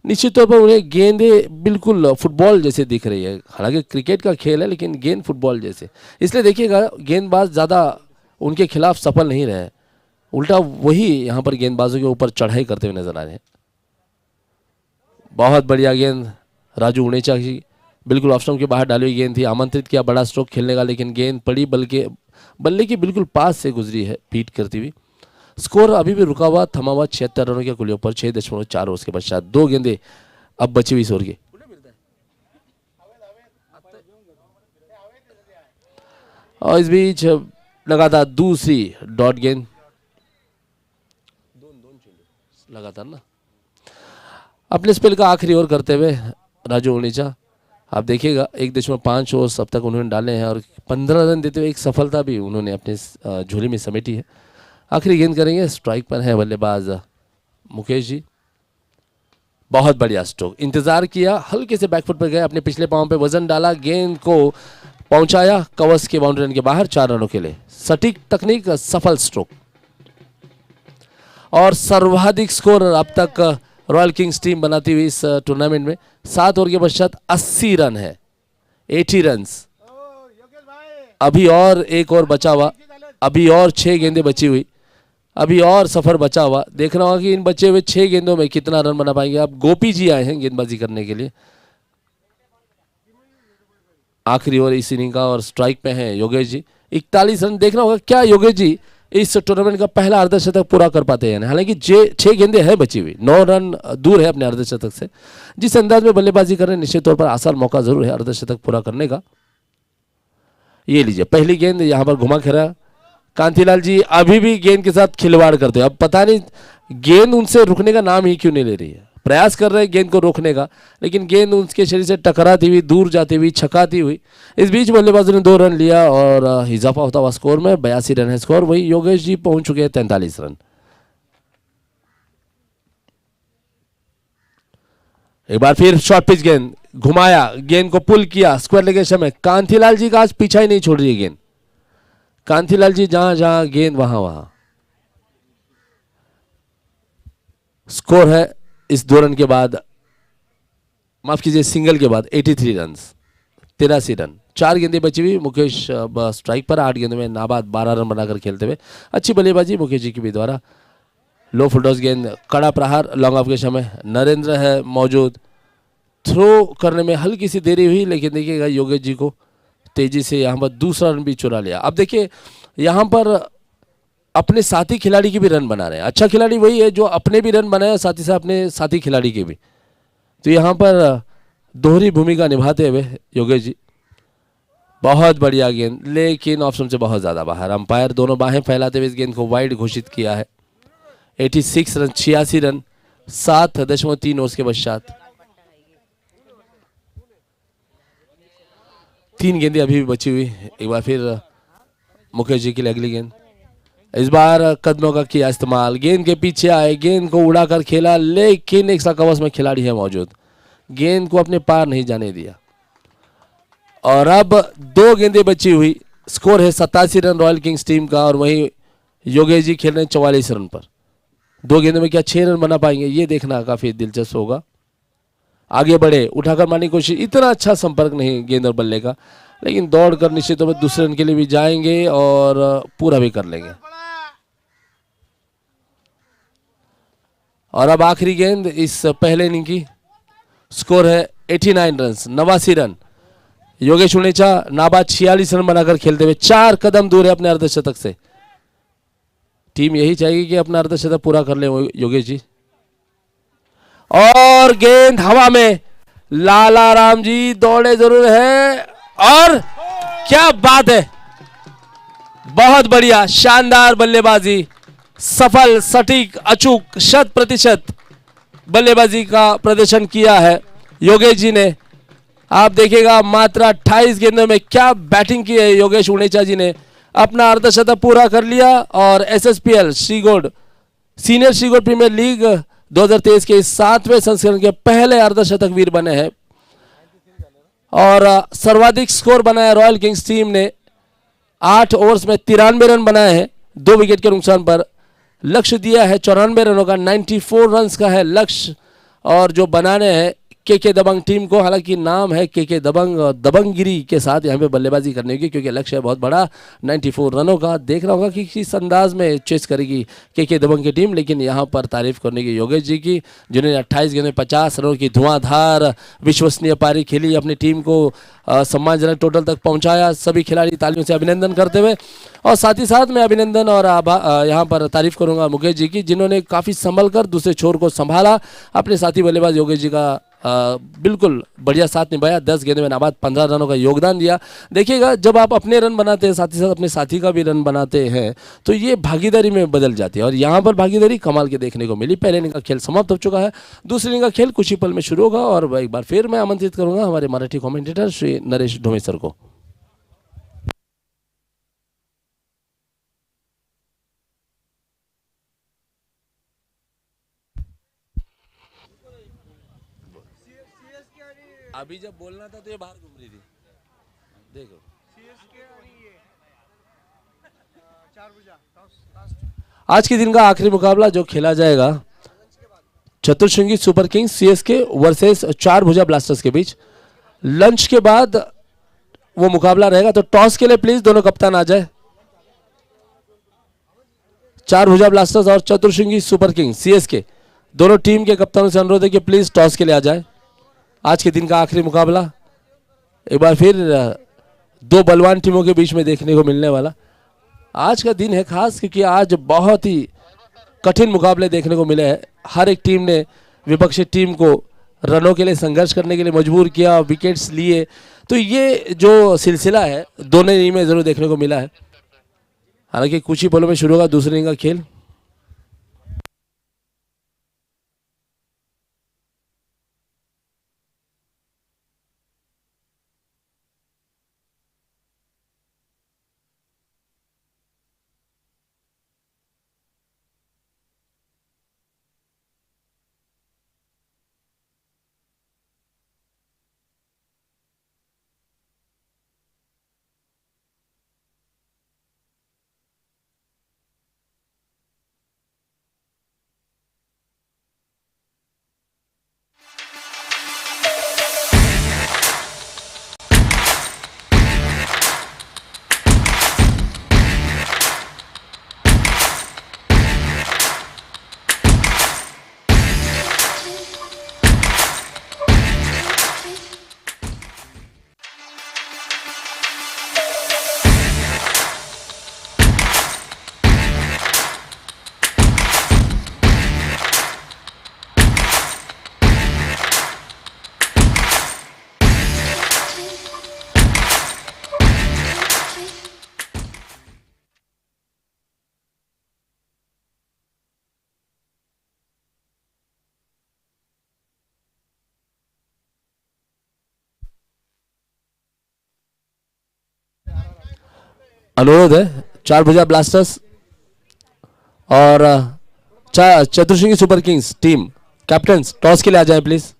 [SPEAKER 2] निश्चित तौर पर उन्हें गेंदें बिल्कुल फुटबॉल जैसे दिख रही है। हालांकि क्रिकेट का खेल है लेकिन गेंद फुटबॉल जैसे, इसलिए देखिएगा गेंदबाज ज़्यादा उनके खिलाफ सफल नहीं रहे, उल्टा वही यहाँ पर गेंदबाजों के ऊपर चढ़ाई करते हुए नजर आ रहे हैं। बहुत बढ़िया गेंद राजू उड़ेचा की, बिल्कुल ऑफ स्टंप के बाहर डाली हुई गेंद थी। आमंत्रित किया बड़ा स्ट्रोक खेलने का, लेकिन गेंद पड़ी बल्ले के बिल्कुल पास से गुजरी है पीट करती हुई। स्कोर अभी भी रुका हुआ, थमा हुआ 76 रनों के कुल ऊपर 6.4 ओवर के पश्चात। 2 गेंदे अब बची हुई इस ओवर की। और इस बीच लगातार दूसरी डॉट गेंद, लगातार ना अपने स्पेल का आखिरी ओवर करते हुए राजू उड़ेचा। आप देखिएगा 1.5 ओवर अब तक उन्होंने डाले हैं और 15 रन देते हुए एक सफलता भी उन्होंने अपने झोली में समेटी है। आखिरी गेंद करेंगे, स्ट्राइक पर है बल्लेबाज मुकेश जी। बहुत बढ़िया स्ट्रोक, इंतजार किया, हल्के से बैकफुट पर गए, अपने पिछले पांव पे वजन डाला, गेंद को पहुंचाया कवर्स के बाउंड्री लाइन के बाहर 4 रनों के लिए। सटीक तकनीक, सफल स्ट्रोक और सर्वाधिक स्कोर अब तक रॉयल किंग्स टीम बनाती हुई इस टूर्नामेंट में। 7 ओवर के पश्चात 80 रन है, 80 रन। अभी और एक और बचा हुआ, अभी और 6 गेंदें बची हुई, अभी और सफर बचा हुआ। देखना होगा कि इन बचे हुए 6 गेंदों में कितना रन बना पाएंगे। अब गोपी जी आए हैं गेंदबाजी करने के लिए। आखिरी ओवर इस इनिंग का और स्ट्राइक पे हैं योगेश जी। 41 रन। देखना होगा क्या योगेश जी इस टूर्नामेंट का पहला अर्धशतक पूरा कर पाते हैं। हालांकि 6 गेंदें हैं बची हुई, 9 रन दूर है अपने अर्धशतक से। जिस अंदाज में बल्लेबाजी कर रहे हैं निश्चित तौर पर आसान मौका जरूर है अर्धशतक पूरा करने का। ये लीजिए पहली गेंद यहाँ पर घुमा फिरा। कांतिलाल जी अभी भी गेंद के साथ खिलवाड़ करते हैं। अब पता नहीं गेंद उनसे रुकने का नाम ही क्यों नहीं ले रही है। प्रयास कर रहे हैं गेंद को रोकने का, लेकिन गेंद उनके शरीर से टकराती हुई, दूर जाती हुई, छकाती हुई। इस बीच बल्लेबाजों ने 2 रन लिया और इजाफा होता हुआ स्कोर में 82 रन है स्कोर। वही योगेश जी पहुंच चुके हैं 43 रन। एक बार फिर शॉर्ट पिच गेंद घुमाया, गेंद को पुल किया स्क्वायर लेग के समय। कांतिलाल जी का आज पीछा ही नहीं छोड़ रही है गेंद। कांतिलाल जी जहां जहां गेंद वहां वहां। स्कोर है इस 2 रन के बाद, माफ कीजिए सिंगल के बाद 83 रन, 83 रन। 4 गेंदें बची हुई। मुकेश स्ट्राइक पर 8 गेंदों में नाबाद 12 रन बनाकर खेलते हुए। अच्छी बल्लेबाजी मुकेश जी की भी द्वारा। लो फुलटॉस गेंद, कड़ा प्रहार लॉन्ग ऑफ के समय। नरेंद्र है मौजूद। थ्रो करने में हल्की सी देरी हुई, लेकिन देखिएगा योगेश जी को तेजी से यहाँ पर दूसरा रन भी चुरा लिया। अब देखिए यहाँ पर अपने साथी खिलाड़ी के भी रन बना रहे हैं। अच्छा खिलाड़ी वही है जो अपने भी रन बनाए, साथ ही साथ अपने साथी खिलाड़ी के भी। तो यहाँ पर दोहरी भूमिका निभाते हुए योगेश जी। बहुत बढ़िया गेंद, लेकिन ऑप्शन से बहुत ज़्यादा बाहर। अंपायर दोनों बाहें फैलाते हुए इस गेंद को वाइड घोषित किया है। 86 रन, 86 रन 7.3 ओवर्स के पश्चात। 3 गेंदें अभी भी बची हुई। एक बार फिर मुकेश जी के लिए अगली गेंद। इस बार कदमों का किया इस्तेमाल। गेंद के पीछे आए, गेंद को उड़ाकर खेला, लेकिन एक कवच में खिलाड़ी है मौजूद, गेंद को अपने पार नहीं जाने दिया। और अब 2 गेंदें बची हुई। स्कोर है 87 रन रॉयल किंग्स टीम का, और वहीं योगेश जी खेल रहे हैं 44 रन पर। 2 गेंदों में क्या 6 रन बना पाएंगे, ये देखना काफी दिलचस्प होगा। आगे बढ़े, उठाकर मारने की कोशिश। इतना अच्छा संपर्क नहीं गेंद और बल्ले का, लेकिन दौड़कर निश्चित तौर पर दूसरे रन के लिए भी जाएंगे और पूरा भी कर लेंगे। और अब आखिरी गेंद इस पहले इनिंग की। स्कोर है 89 रन, 89 रन। योगेश उनेचा नाबाद 46 रन बनाकर खेलते हुए 4 कदम दूर है अपने अर्धशतक से। टीम यही चाहेगी कि अपना अर्धशतक पूरा कर ले योगेश जी। और गेंद हवा में, लाला राम जी दौड़े जरूर है, और क्या बात है, बहुत बढ़िया शानदार बल्लेबाजी। सफल, सटीक, अचूक, 100% बल्लेबाजी का प्रदर्शन किया है योगेश जी ने। आप देखिएगा मात्र 28 गेंदों में क्या बैटिंग की है योगेश उनेचा जी ने। अपना अर्धशतक पूरा कर लिया और SSPL श्रीगोड सीनियर श्रीगोड प्रीमियर लीग 2023 के 7वें संस्करण के पहले अर्धशतक वीर बने हैं। और सर्वाधिक स्कोर बनाया रॉयल किंग्स टीम ने। 8 ओवर्स में 93 रन बनाए हैं 2 विकेट के नुकसान पर। लक्ष्य दिया है 94 रनों का, 94 रन्स का है लक्ष्य, और जो बनाने हैं के दबंग टीम को। हालांकि नाम है के दबंग, दबंगगिरी के साथ यहाँ पे बल्लेबाजी करने की, क्योंकि लक्ष्य है बहुत बड़ा 94 रनों का। देखना होगा कि किस अंदाज में चेस करेगी के दबंग की टीम, लेकिन यहाँ पर तारीफ करने की योगेश जी की, जिन्होंने 28 गेंद में 50 रनों की धुआंधार विश्वसनीय पारी खेली, अपनी टीम को सम्मानजनक टोटल तक पहुंचाया। सभी खिलाड़ी तालियों से अभिनंदन करते हुए, और साथ ही साथ मैं अभिनंदन और यहाँ पर तारीफ करूंगा मुकेश जी की, जिन्होंने काफ़ी संभल कर दूसरे छोर को संभाला। अपने साथी बल्लेबाज योगेश जी का बिल्कुल बढ़िया साथ निभाया। 10 गेंदों में नाबाद 15 रनों का योगदान दिया। देखिएगा जब आप अपने रन बनाते हैं, साथ ही साथ अपने साथी का भी रन बनाते हैं, तो ये भागीदारी में बदल जाती है, और यहाँ पर भागीदारी कमाल के देखने को मिली। पहले इनिंग का खेल समाप्त हो चुका है, दूसरे इनिंग का खेल कुछ ही पल में शुरू होगा। और एक बार फिर मैं आमंत्रित करूंगा हमारे मराठी कमेंटेटर श्री नरेश ढोमे सर को। अभी जब बोलना था तो ये बाहर घूम रही थी, देखो। आज के दिन का आखिरी मुकाबला जो खेला जाएगा चतुर्श्रृंगी super Kings CSK versus 4 Bhuja blasters के बीच। लंच के बाद वो मुकाबला रहेगा, तो टॉस के लिए प्लीज दोनों कप्तान आ जाए। 4 भुजा ब्लास्टर्स और चतुर्श्रृंगी सुपर किंग्स CSK दोनों टीम के कप्तानों से अनुरोध है कि प्लीज टॉस के लिए आ जाए। आज के दिन का आखिरी मुकाबला एक बार फिर दो बलवान टीमों के बीच में देखने को मिलने वाला आज का दिन है खास, क्योंकि आज बहुत ही कठिन मुकाबले देखने को मिले हैं। हर एक टीम ने विपक्षी टीम को रनों के लिए संघर्ष करने के लिए मजबूर किया, विकेट्स लिए। तो ये जो सिलसिला है दोनों इनिंग में जरूर देखने को मिला है। हालांकि कुछ ही पलों में शुरू होगा दूसरे इनिंग का खेल। अनुरोध है 4 भुजा ब्लास्टर्स और Chatursingi super kings team captain toss के लिए आ जाए प्लीज।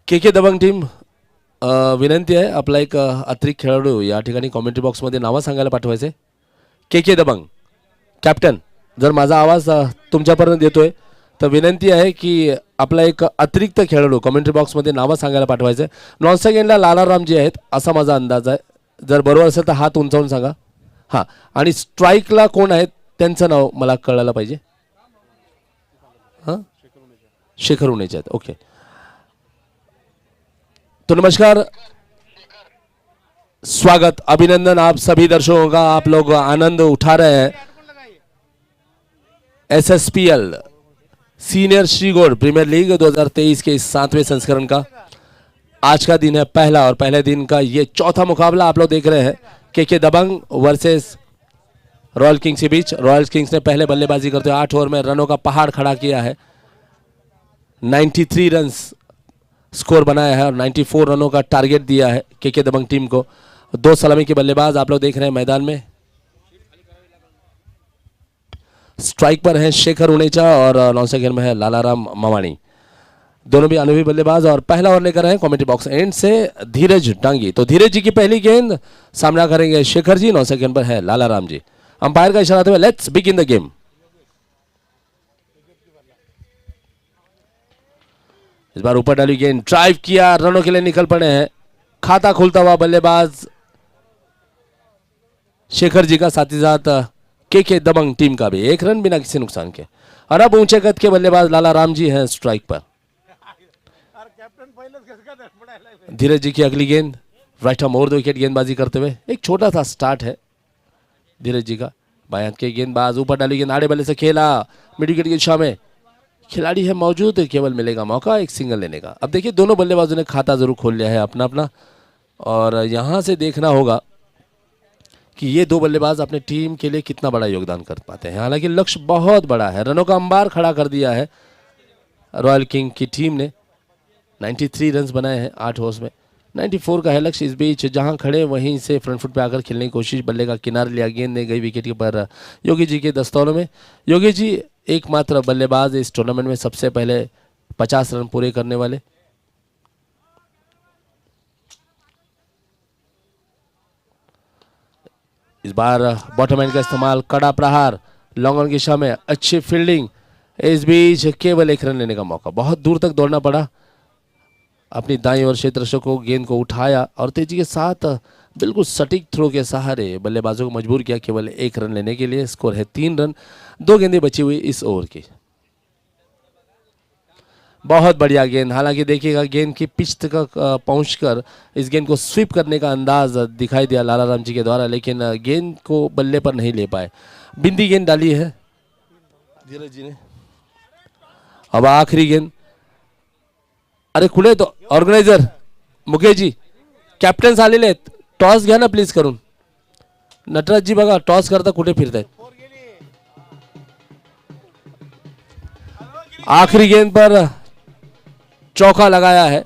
[SPEAKER 2] के दबंग टीम विनंती आहे आपला एक अतिरिक्त खेळाडू या ठिकाणी कॉमेंट्री बॉक्समध्ये नावं सांगायला पाठवायचे। के दबंग कॅप्टन, जर माझा आवाज तुमच्यापर्यंत येतोय तर विनंती आहे की आपला एक अतिरिक्त खेळाडू कॉमेंट्री बॉक्समध्ये नावं सांगायला पाठवायचे। नॉन सेकंडला लालाराम जी आहेत असा माझा अंदाज आहे, जर बरोबर असेल तर हात उंचावून सांगा। हां, आणि स्ट्राईकला कोण आहेत त्यांचं नाव मला कळायला पाहिजे। हां, शेखर उनेचे आहेत। ओके, तो नमस्कार, स्वागत, अभिनंदन आप सभी दर्शकों का। आप लोग आनंद उठा रहे हैं SSPL सीनियर श्रीगोड़ प्रीमियर लीग 2023 के इस 7वें संस्करण का। आज का दिन है पहला, और पहले दिन का ये चौथा मुकाबला आप लोग देख रहे हैं के दबंग वर्सेस रॉयल किंग्स के बीच। रॉयल किंग्स ने पहले बल्लेबाजी करते हुए 8 ओवर में रनों का पहाड़ खड़ा किया है, 93 रन स्कोर बनाया है और 94 रनों का टारगेट दिया है के दबंग टीम को। 2 सलामी के बल्लेबाज आप लोग देख रहे हैं मैदान में। स्ट्राइक पर हैं शेखर उनेचा और 9 सेकंड में है लालाराम मवानी। दोनों भी अनुभवी बल्लेबाज और पहला ओवर लेकर हैं कमेंट्री बॉक्स एंड से धीरज डांगी। तो धीरज जी की पहली गेंद सामना करेंगे शेखर जी। 9 सेकंड पर है लालाराम जी। अंपायर का इशारा हुआ, लेट्स बिगिन द गेम। इस बार ऊपर डाली गेंद, ड्राइव किया, रनों के लिए निकल पड़े हैं। खाता खुलता हुआ बल्लेबाज शेखर जी का, साथ ही साथ के दबंग टीम का भी 1 रन बिना किसी नुकसान के। और अब ऊंचे कद के बल्लेबाज लालाराम जी हैं स्ट्राइक पर। धीरज जी की अगली गेंद, right arm over the wicket गेंदबाजी करते हुए। एक छोटा सा स्टार्ट है धीरज जी का। बाएं हाथ के गेंदबाज, ऊपर डाली गेंद, आड़े बल्ले से खेला, मिड विकेट की दिशा में खिलाड़ी है मौजूद, केवल मिलेगा मौका एक सिंगल लेने का। अब देखिए दोनों बल्लेबाजों ने खाता जरूर खोल लिया है अपना अपना, और यहां से देखना होगा कि ये दो बल्लेबाज अपने टीम के लिए कितना बड़ा योगदान कर पाते हैं। हालांकि लक्ष्य बहुत बड़ा है, रनों का अंबार खड़ा कर दिया है रॉयल किंग की टीम ने। 93 रन्स बनाए हैं 8 ओवर्स में, 94 का है लक्ष्य। इस बीच जहां खड़े वहीं से फ्रंट फुट पे आकर खेलने की कोशिश, बल्ले का किनारे लिया, गेंद ने गई विकेट के पर योगी जी के दस्तौरों में। योगी जी एकमात्र बल्लेबाज इस टूर्नामेंट में सबसे पहले 50 रन पूरे करने वाले। इस बार बॉटम एंड का इस्तेमाल, कड़ा प्रहार, लॉन्ग ऑन की दिशा में अच्छी फील्डिंग। इस बीच केवल 1 रन लेने का मौका, बहुत दूर तक दौड़ना पड़ा। अपनी दाईं ओर क्षेत्र को गेंद को उठाया और तेजी के साथ बिल्कुल सटीक थ्रो के सहारे बल्लेबाजों को मजबूर किया केवल 1 रन लेने के लिए। स्कोर है 3 रन, 2 गेंदें बची हुई इस ओवर की। बहुत बढ़िया गेंद, हालांकि देखिएगा गेंद की पिच तक पहुंचकर इस गेंद को स्वीप करने का अंदाज दिखाई दिया लालाराम जी के द्वारा, लेकिन गेंद को बल्ले पर नहीं ले पाए। बिंदी गेंद डाली है धीरज जी ने। अब आखिरी गेंद, अरे खुले तो ऑर्गेनायझर मुकेश जी, कॅप्टन झालेले आहेत, टॉस घ्या ना प्लीज करून। नटराज जी बघा टॉस करता कुठे फिरतायत। आखिरी गेंद पर चौका लगाया है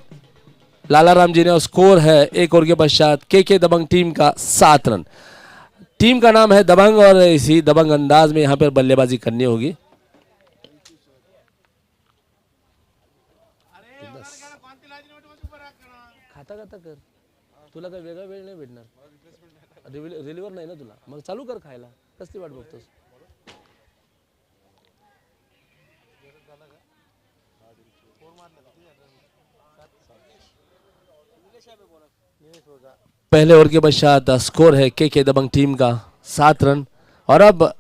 [SPEAKER 2] लालाराम जी ने और स्कोर है 1 ओवर के पश्चात के दबंग टीम का 7 रन। टीम का नाम है दबंग और इसी दबंग अंदाज में यहां पर बल्लेबाजी करनी होगी। खाता खाता कर, तुला काही वेगळा वेळ नाही भेटणार, रिलीवर नाही ना तुला, मग चालू कर खायला, कसली वाट बघतोस। पहले ओवर के पश्चात स्कोर है के दबंग टीम का 7 रन। और अब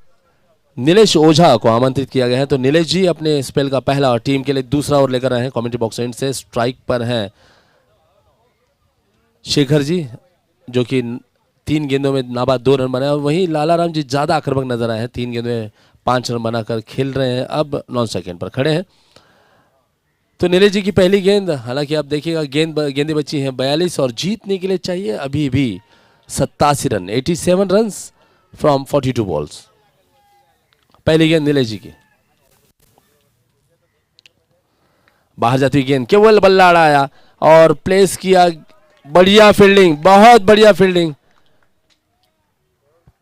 [SPEAKER 2] नीलेश ओझा को आमंत्रित किया गया है, तो नीलेश जी अपने स्पेल का पहला और टीम के लिए दूसरा ओवर लेकर आए हैं कमेंट्री बॉक्स एंड से। स्ट्राइक पर हैं शेखर जी, जो कि 3 गेंदों में नाबाद 2 रन बनाए, और वहीं लालाराम जी ज्यादा आक्रामक नजर आए हैं, 3 गेंदों में 5 रन बनाकर खेल रहे हैं। अब 9 सेकंड पर खड़े हैं। तो नीलेश जी की पहली गेंद, हालांकि आप देखिएगा गेंदें बची हैं 42 और जीतने के लिए चाहिए अभी भी 87 रन, 87 रन्स फ्रॉम 42 बॉल्स। पहली गेंद नीलेश जी की, बाहर जाती हुई गेंद, केवल बल्ला अड़ाया और प्लेस किया। बढ़िया फील्डिंग, बहुत बढ़िया फील्डिंग।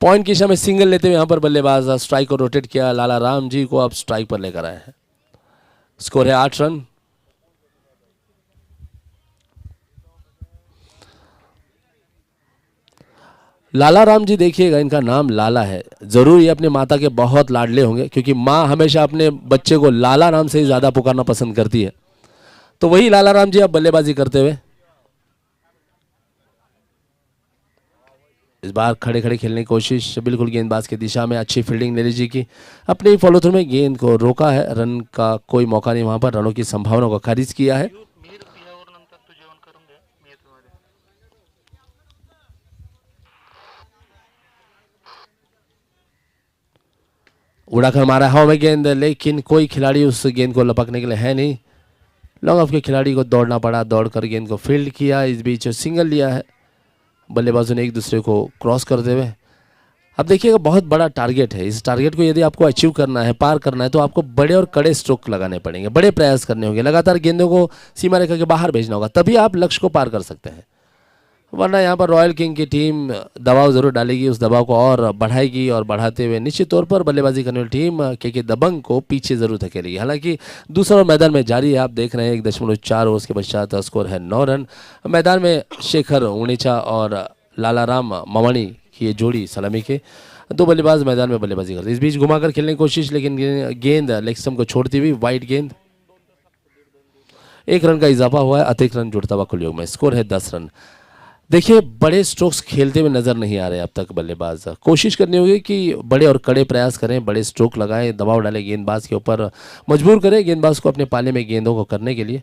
[SPEAKER 2] पॉइंट की दिशा में सिंगल लेते हुए यहां पर बल्लेबाज स्ट्राइक को रोटेट किया। लालाराम जी को अब स्ट्राइक पर लेकर आए हैं। स्कोर है 8 रन। लालाराम जी देखिएगा, इनका नाम लाला है, जरूर ये अपने माता के बहुत लाडले होंगे, क्योंकि माँ हमेशा अपने बच्चे को लाला नाम से ही ज्यादा पुकारना पसंद करती है। तो वही लालाराम जी अब बल्लेबाजी करते हुए इस बार खड़े खड़े खेलने की कोशिश, बिल्कुल गेंदबाज की दिशा में अच्छी फील्डिंग नीलेश जी की। अपने फॉलो थ्रू में गेंद को रोका है, रन का कोई मौका नहीं, वहां पर रनों की संभावना को खारिज किया है। उड़ाकर मारा हवा में गेंद, लेकिन कोई खिलाड़ी उस गेंद को लपकने के लिए है नहीं। लॉन्ग ऑफ के खिलाड़ी को दौड़ना पड़ा, दौड़कर गेंद को फील्ड किया। इस बीच सिंगल लिया है बल्लेबाजों ने एक दूसरे को क्रॉस करते हुए। अब देखिएगा बहुत बड़ा टारगेट है, इस टारगेट को यदि आपको अचीव करना है, पार करना है, तो आपको बड़े और कड़े स्ट्रोक लगाने पड़ेंगे, बड़े प्रयास करने होंगे, लगातार गेंदों को सीमा रेखा के बाहर भेजना होगा, तभी आप लक्ष्य को पार कर सकते हैं। वरना यहाँ पर रॉयल किंग की टीम दबाव ज़रूर डालेगी, उस दबाव को और बढ़ाएगी और बढ़ाते हुए निश्चित तौर पर बल्लेबाजी करने वाली टीम के दबंग को पीछे ज़रूर धकेलेगी। हालांकि दूसरा ओवर मैदान में जारी है, आप देख रहे हैं 1.4 ओवर्स के पश्चात स्कोर है 9 रन। मैदान में शेखर उणेचा और लालाराम मवानी की ये जोड़ी सलामी के दो बल्लेबाज मैदान में बल्लेबाजी करते। इस बीच घुमाकर खेलने की कोशिश, लेकिन गेंद लेग स्टंप को छोड़ती हुई वाइड गेंद। 1 रन का इजाफा हुआ है, अतिरिक्त रन जुड़ता हुआ कुल योग में। स्कोर है 10 रन। देखिए बड़े स्ट्रोक्स खेलते हुए नजर नहीं आ रहे अब तक बल्लेबाज। कोशिश करनी होगी कि बड़े और कड़े प्रयास करें, बड़े स्ट्रोक लगाएं, दबाव डालें गेंदबाज के ऊपर, मजबूर करें गेंदबाज को अपने पाले में गेंदों को करने के लिए।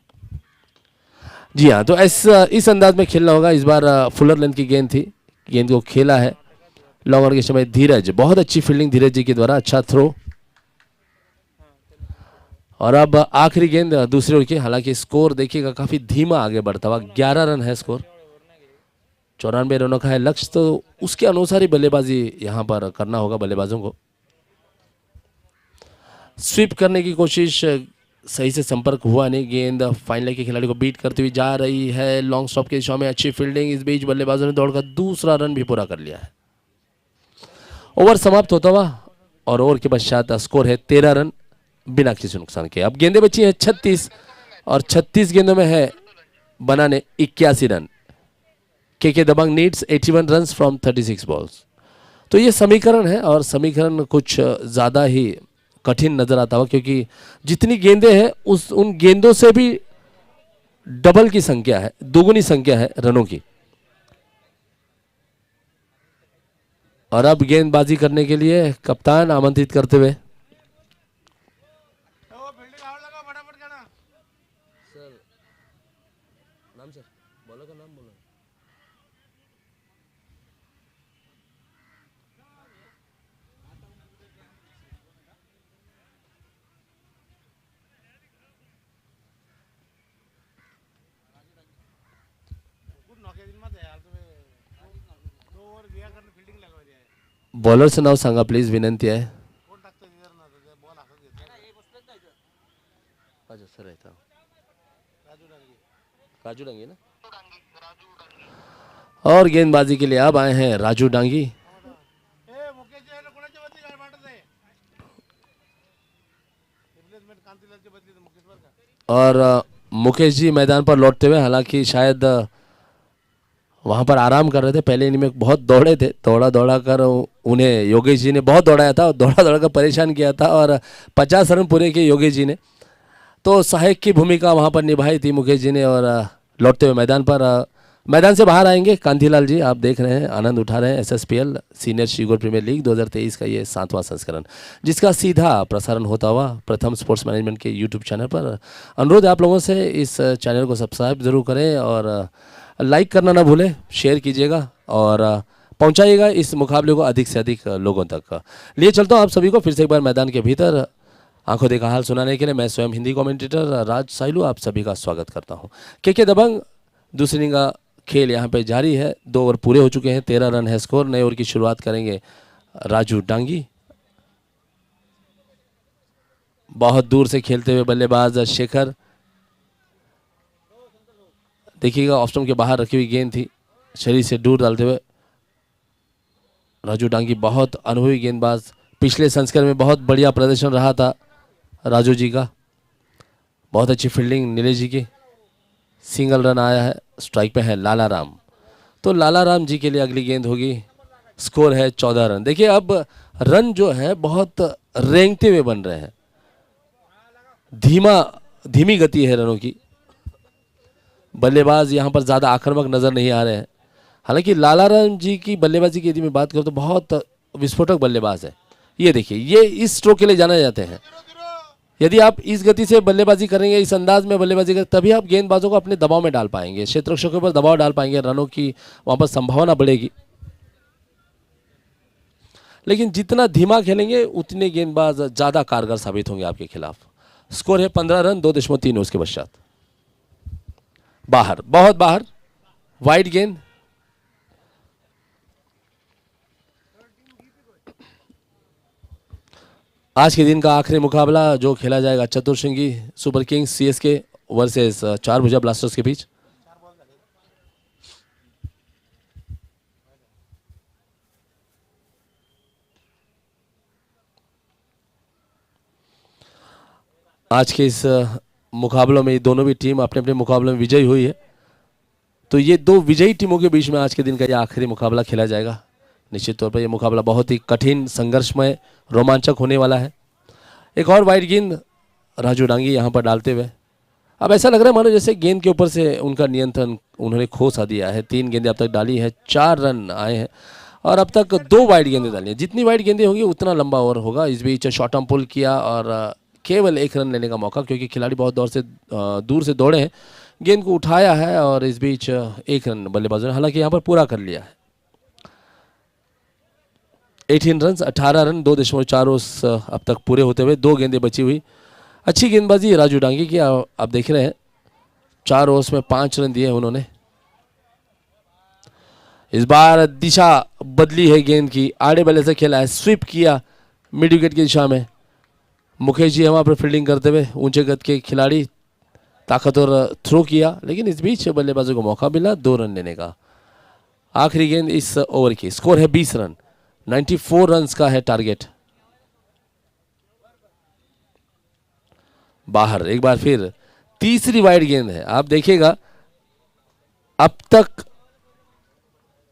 [SPEAKER 2] जी हाँ, तो इस अंदाज में खेलना होगा। इस बार फुलर लेंथ की गेंद थी, गेंद को खेला है लॉन्ग ओवर के समय धीरज, बहुत अच्छी फील्डिंग धीरज जी के द्वारा, अच्छा थ्रो। और अब आखिरी गेंद दूसरी ओर की। हालांकि स्कोर देखिएगा काफी धीमा आगे बढ़ता हुआ, 11 रन है स्कोर, 94 रनों का है लक्ष्य, तो उसके अनुसार ही बल्लेबाजी यहां पर करना होगा बल्लेबाजों को। स्वीप करने की कोशिश, सही से संपर्क हुआ नहीं, गेंद फाइनल के खिलाड़ी को बीट करती हुई जा रही है लॉन्ग स्टॉप की दिशा में, अच्छी फील्डिंग। इस बीच बल्लेबाजों ने दौड़कर दूसरा रन भी पूरा कर लिया है। ओवर समाप्त होता हुआ और ओवर के पश्चात स्कोर है 13 रन बिना किसी नुकसान के। अब गेंदें बची हैं 36 और 36 गेंदों में है बनाने 81 रन। के दबंग नीड्स 81 रन्स फ्रॉम 36 बॉल्स। तो ये समीकरण है और समीकरण कुछ ज़्यादा ही कठिन नजर आता हुआ, क्योंकि जितनी गेंदें हैं उन गेंदों से भी डबल की संख्या है, दोगुनी संख्या है रनों की। और अब गेंदबाजी करने के लिए कप्तान आमंत्रित करते हुए बॉलरचं नाव सांगा प्लीज, विनंती आहे। राजू डांगी ना। और गेंदबाजी के लिए अब आए हैं राजू डांगी। और मुकेश जी मैदान पर लौटते हुए, हालांकि शायद वहां पर आराम कर रहे थे, पहले इनिंग में बहुत दौड़े थे, दौड़ा दौड़ा कर उन्हें योगेश जी ने बहुत दौड़ाया था, दौड़ा दौड़ा कर परेशान किया था और 50 रन पूरे किए योगेश जी ने। तो सहायक की भूमिका वहां पर निभाई थी मुकेश जी ने। और लौटते हुए मैदान पर मैदान से बाहर आएंगे कांतिलाल जी, आप देख रहे हैं आनंद उठा रहे हैं SSPL सीनियर शीगोर प्रीमियर लीग 2023 का ये 7वां संस्करण, जिसका सीधा प्रसारण होता हुआ प्रथम स्पोर्ट्स मैनेजमेंट के यूट्यूब चैनल पर। अनुरोध आप लोगों से इस चैनल को सब्सक्राइब जरूर करें और लाइक करना ना भूलें, शेयर कीजिएगा और पहुंचाइएगा इस मुकाबले को अधिक से अधिक लोगों तक। लिए चलता हूं आप सभी को फिर से एक बार मैदान के भीतर आंखों देखा हाल सुनाने के लिए। मैं स्वयं हिंदी कमेंटेटर राज साइलू आप सभी का स्वागत करता हूं। के दबंग दूसरी इनिंग का खेल यहां पे जारी है, 2 ओवर पूरे हो चुके हैं, 13 रन है स्कोर। नए ओवर की शुरुआत करेंगे राजू डांगी। बहुत दूर से खेलते हुए बल्लेबाज शेखर, देखिएगा ऑफ स्टंप के बाहर रखी हुई गेंद थी, शरीर से दूर डालते हुए राजू डांगी बहुत अनुभवी गेंदबाज। पिछले संस्करण में बहुत बढ़िया प्रदर्शन रहा था राजू जी का, बहुत अच्छी फील्डिंग नीलेश जी की। सिंगल रन आया है, स्ट्राइक पे है लालाराम। तो लालाराम जी के लिए अगली गेंद होगी। स्कोर है 14 रन। देखिए अब रन जो है बहुत रेंगते हुए बन रहे हैं, धीमी गति है रनों की। बल्लेबाज यहां पर ज्यादा आक्रामक नजर नहीं आ रहे हैं। हालांकि लालाराम जी की बल्लेबाजी की यदि मैं बात करूं तो बहुत विस्फोटक बल्लेबाज है। ये देखिए, ये इस स्ट्रोक के लिए जाने जाते हैं। यदि आप इस गति से बल्लेबाजी करेंगे, इस अंदाज में बल्लेबाजी करेंगे, तभी आप गेंदबाजों को अपने दबाव में डाल पाएंगे, क्षेत्ररक्षकों के ऊपर दबाव डाल पाएंगे, रनों की वहां पर संभावना बढ़ेगी। लेकिन जितना धीमा खेलेंगे उतने गेंदबाज ज्यादा कारगर साबित होंगे आपके खिलाफ। स्कोर है 15 रन 2.3 उसके पश्चात। बाहर, बहुत बाहर, वाइड गेंद। आज के दिन का आखिरी मुकाबला जो खेला जाएगा चतुर्श्रृंगी super Kings CSK versus 4 Bhuja blasters के बीच। आज के इस मुकाबलों में ये दोनों भी टीम अपने अपने मुकाबलों में विजयी हुई है। तो ये दो विजयी टीमों के बीच में आज के दिन का ये आखिरी मुकाबला खेला जाएगा। निश्चित तौर पर ये मुकाबला बहुत ही कठिन, संघर्षमय, रोमांचक होने वाला है। एक और वाइड गेंद राजू डांगी यहाँ पर डालते हुए, अब ऐसा लग रहा है मानो जैसे गेंद के ऊपर से उनका नियंत्रण उन्होंने खो सा दिया है। 3 गेंदें अब तक डाली हैं, 4 रन आए हैं और अब तक 2 वाइड गेंदें डाली हैं। जितनी वाइड गेंदें होंगी उतना लंबा ओवर होगा। इस बीच शॉर्ट आर्म पुल किया और केवल 1 रन लेने का मौका, क्योंकि खिलाड़ी बहुत दूर से दौड़े हैं। गेंद को उठाया है और इस बीच 1 रन बल्लेबाजों ने हालांकि यहाँ पर पूरा कर लिया है। 18 रन, 18 रन, 2.4 ओवर्स अब तक पूरे होते हुए, 2 गेंदें बची हुई। अच्छी गेंदबाजी राजू डांगी की आप देख रहे हैं। 4 ओवर्स में 5 रन दिए उन्होंने। इस बार दिशा बदली है गेंद की, आड़े बल्ले से खेला है, स्वीप किया मिड विकेट की दिशा में। मुकेश जी वहाँ पर फील्डिंग करते हुए, ऊंचे कद के खिलाड़ी, ताकतवर थ्रो किया, लेकिन इस बीच बल्लेबाजों को मौका मिला 2 रन लेने का। आखिरी गेंद इस ओवर की, स्कोर है 20 रन, 94 रन का है टारगेट। बाहर एक बार फिर तीसरी वाइड गेंद है। आप देखिएगा अब तक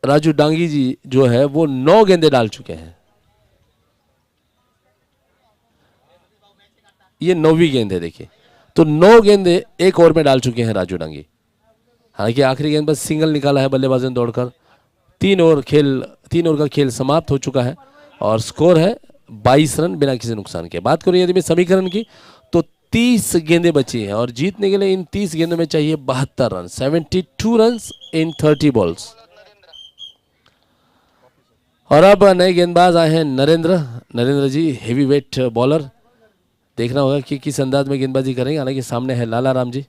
[SPEAKER 2] राजू डांगी जी जो है वो 9 गेंदें डाल चुके हैं। ये 9वीं गेंद है देखिए, तो 9 गेंदें एक ओवर में डाल चुके हैं राजू डांगी। हालांकि आखिरी गेंद पर सिंगल निकाला है बल्लेबाजों ने दौड़कर। 3 ओवर का खेल समाप्त हो चुका है और स्कोर है 22 रन बिना किसी नुकसान के। बात करूं यदि मैं समीकरण की, तो 30 गेंदें बची हैं और जीतने के लिए इन 30 गेंदों में चाहिए 72 रन, 72 रन इन 30 बॉल्स। और अब नए गेंदबाज आए हैं नरेंद्र जी, हेवी वेट बॉलर। देखना होगा कि किस अंदाज में गेंदबाजी करेंगे। हालांकि सामने है लाला राम जी।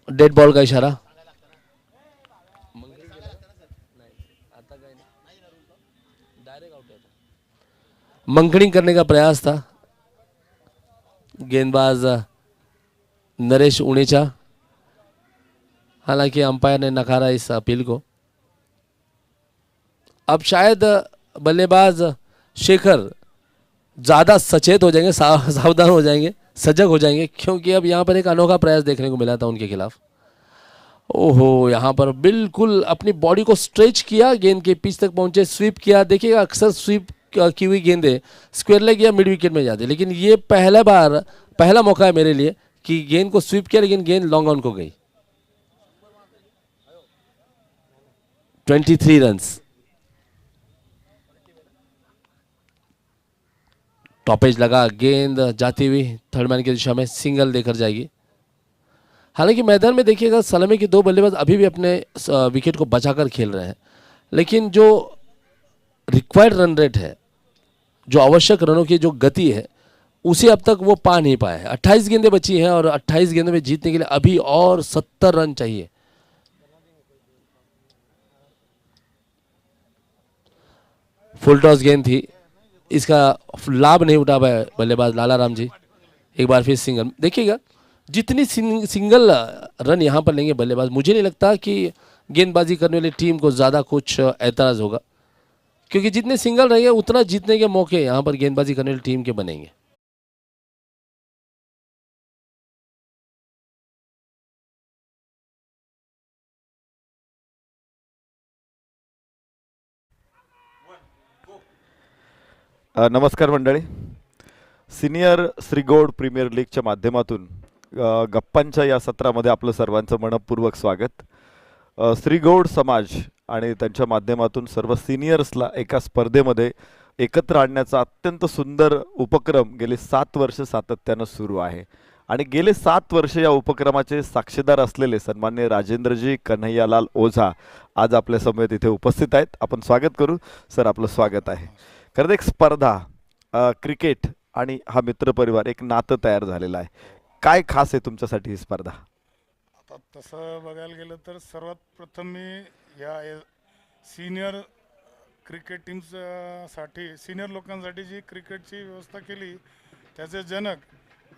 [SPEAKER 2] डेड बॉल का इशारा, मंकड़िंग करने का प्रयास था। गेंदबाज नरेश उणेचा, हालांकि अंपायर ने नकारा इस अपील को। अब शायद बल्लेबाज शेखर ज़्यादा सचेत हो जाएंगे, सावधान हो जाएंगे, सजग हो जाएंगे, क्योंकि अब यहाँ पर एक अनोखा प्रयास देखने को मिला था उनके खिलाफ। ओहो, यहाँ पर बिल्कुल अपनी बॉडी को स्ट्रेच किया, गेंद के पिच तक पहुंचे, स्वीप किया। देखिएगा अक्सर स्वीप की हुई गेंदें स्क्वायर लेग या मिड विकेट में जाती, लेकिन ये पहला मौका है मेरे लिए कि गेंद को स्वीप किया लेकिन गेंद लॉन्ग ऑन को गई। 23 रन्स। टॉपेज लगा, गेंद जाती हुई थर्ड मैन की दिशा में, सिंगल देकर जाएगी। हालांकि मैदान में देखिएगा सलामी के 2 बल्लेबाज अभी भी अपने विकेट को बचाकर खेल रहे हैं, लेकिन जो रिक्वायर्ड रन रेट है, जो आवश्यक रनों की जो गति है, उसे अब तक वो पा नहीं पाए हैं। 28 गेंदें बची हैं और 28 गेंदों में जीतने के लिए अभी और 70 रन चाहिए। फुल टॉस गेंद थी, इसका लाभ नहीं उठा पाए बल्लेबाज लाला राम जी। एक बार फिर सिंगल। देखिएगा जितनी सिंगल रन यहाँ पर लेंगे बल्लेबाज, मुझे नहीं लगता कि गेंदबाजी करने वाली टीम को ज़्यादा कुछ ऐतराज़ होगा, क्योंकि जितने सिंगल रहेंगे उतना जीतने के मौके यहाँ पर गेंदबाजी करने वाली टीम के बनेंगे।
[SPEAKER 1] नमस्कार मंडळी. सिनियर श्रीगौड प्रीमियर लीगच्या माध्यमातून गप्पांच्या या सत्रामध्ये आपलं सर्वांचं मनपूर्वक स्वागत. श्रीगौड समाज आणि त्यांच्या माध्यमातून सर्व सिनियर्सला एका स्पर्धेमध्ये एकत्र आणण्याचा अत्यंत सुंदर उपक्रम गेले 7 वर्ष सातत्यानं सुरू आहे आणि गेले 7 वर्ष या उपक्रमाचे साक्षीदार असलेले सन्माननीय राजेंद्रजी कन्हैयालाल ओझा आज आपल्या समवेत इथे उपस्थित आहेत. आपण स्वागत करू. सर, आपलं स्वागत आहे. खरं एक स्पर्धा, क्रिकेट आणि हा मित्रपरिवार, एक नातं तयार झालेलं आहे. काय खास आहे तुमच्यासाठी ही स्पर्धा?
[SPEAKER 3] आता तसं बघायला गेलं तर सर्वात प्रथम मी या सिनियर क्रिकेट टीम्ससाठी, सिनियर लोकांसाठी जी क्रिकेटची व्यवस्था केली त्याचे जनक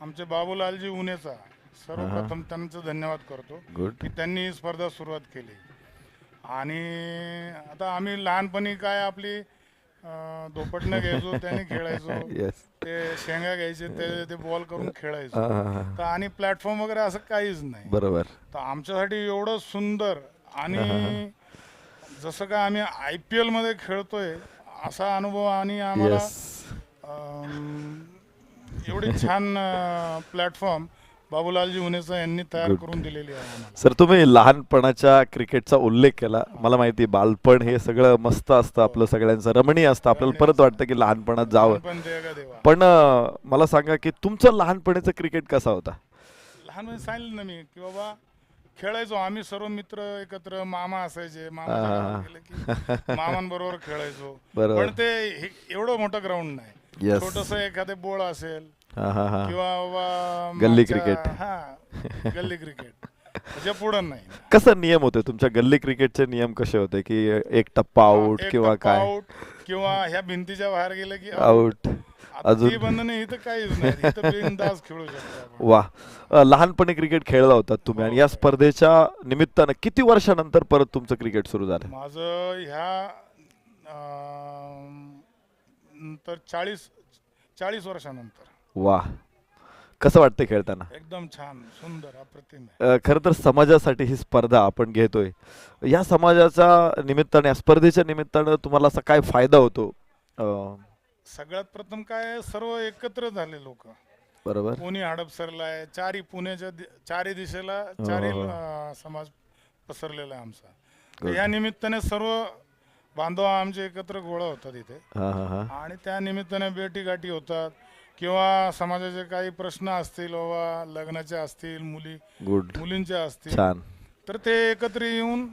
[SPEAKER 3] आमचे बाबूलालजी उनेचा सर्वप्रथम त्यांचं धन्यवाद करतो
[SPEAKER 1] गुड.
[SPEAKER 3] की त्यांनी ही स्पर्धा सुरुवात केली. आणि आता आम्ही लहानपणी काय आपली धोपटणं घ्यायचो त्याने खेळायचो,
[SPEAKER 1] येस.
[SPEAKER 3] ते शेंगा घ्यायचे ते बॉल करून खेळायचो. तर आणि प्लॅटफॉर्म वगैरे असं काहीच नाही.
[SPEAKER 1] बरोबर.
[SPEAKER 3] तर आमच्यासाठी एवढं सुंदर आणि जसं काय आम्ही IPL मध्ये खेळतोय असा अनुभव आणि आम्हाला
[SPEAKER 1] येस.
[SPEAKER 3] एवढी छान प्लॅटफॉर्म बाबूलालजी हुनेचा यांनी तयार करून दिलेली आहे आम्हाला.
[SPEAKER 1] सर तुम्ही लहानपणाच्या क्रिकेटचा उल्लेख केला. मला माहिती आहे, बालपण हे सगळं मस्त असतं आपलं, सगळ्यांचं रमणीय असतं. आपल्याला परत वाटतं की लहानपणात जावं.
[SPEAKER 3] पण देगा देवा.
[SPEAKER 1] पण मला सांगा की तुमचं लहानपणीचं क्रिकेट कसा होता?
[SPEAKER 3] लहानपणी सांगितलं ना मी की बाबा खेळायचो आम्ही सर्व मित्र एकत्र. मामा असायचे, मामाच्या गावात गेलं की मामांबरोबर खेळायचो.
[SPEAKER 1] बरोबर.
[SPEAKER 3] पण ते एवढं मोठं ग्राउंड नाही,
[SPEAKER 1] Yes.
[SPEAKER 3] छोटस एखादे बोळ असेल
[SPEAKER 1] हा.
[SPEAKER 3] किंवा बाबा
[SPEAKER 1] गल्ली
[SPEAKER 3] मागच्या-
[SPEAKER 1] क्रिकेट.
[SPEAKER 3] हा गल्ली क्रिकेट त्याच्या पुढं नाही.
[SPEAKER 1] कसं नियम होते तुमच्या गल्ली क्रिकेटचे? नियम कसे होते की एक टप्पा आउट
[SPEAKER 3] एक
[SPEAKER 1] किंवा
[SPEAKER 3] टप्पा
[SPEAKER 1] काय?
[SPEAKER 3] आउट किंवा ह्या भिंतीच्या बाहेर गेलं की
[SPEAKER 1] आउट.
[SPEAKER 3] आता
[SPEAKER 1] अजून?
[SPEAKER 3] ती बंधने इथं काहीच नाही, इथं बिनधास्त खेळू शकतो आपण.
[SPEAKER 1] वा. लहानपणी क्रिकेट खेळला होता तुम्ही आणि या स्पर्धेच्या निमित्तानं किती वर्षानंतर परत तुमचं क्रिकेट सुरू झालं?
[SPEAKER 3] माझं ह्या नंतर 40 वर्षानंतर.
[SPEAKER 1] वा. कसं वाटतं खेळताना?
[SPEAKER 3] एकदम छान, सुंदर, अप्रतिम आहे.
[SPEAKER 1] खरं तर समाजासाठी ही स्पर्धा आपण घेतोय. या समाजाच्या निमित्ताने, या स्पर्धेच्या निमित्तानं तुम्हाला असा काय फायदा होतो?
[SPEAKER 3] सगळ्यात प्रथम काय, सर्व एकत्र झाले लोक.
[SPEAKER 1] बरोबर.
[SPEAKER 3] कोणी हडपसरला आहे, पुण्याच्या चारी दिशेला चारी समाज पसरलेला आहे आमचा. तर या निमित्ताने सर्व बांधव आमचे एकत्र गोळा होतात इथे. आणि त्या निमित्ताने भेटी गाठी होतात किंवा समाजाचे काही प्रश्न असतील बाबा, लग्नाचे असतील,
[SPEAKER 1] गुड.
[SPEAKER 3] मुलींचे असतील,
[SPEAKER 1] छान.
[SPEAKER 3] तर ते एकत्र येऊन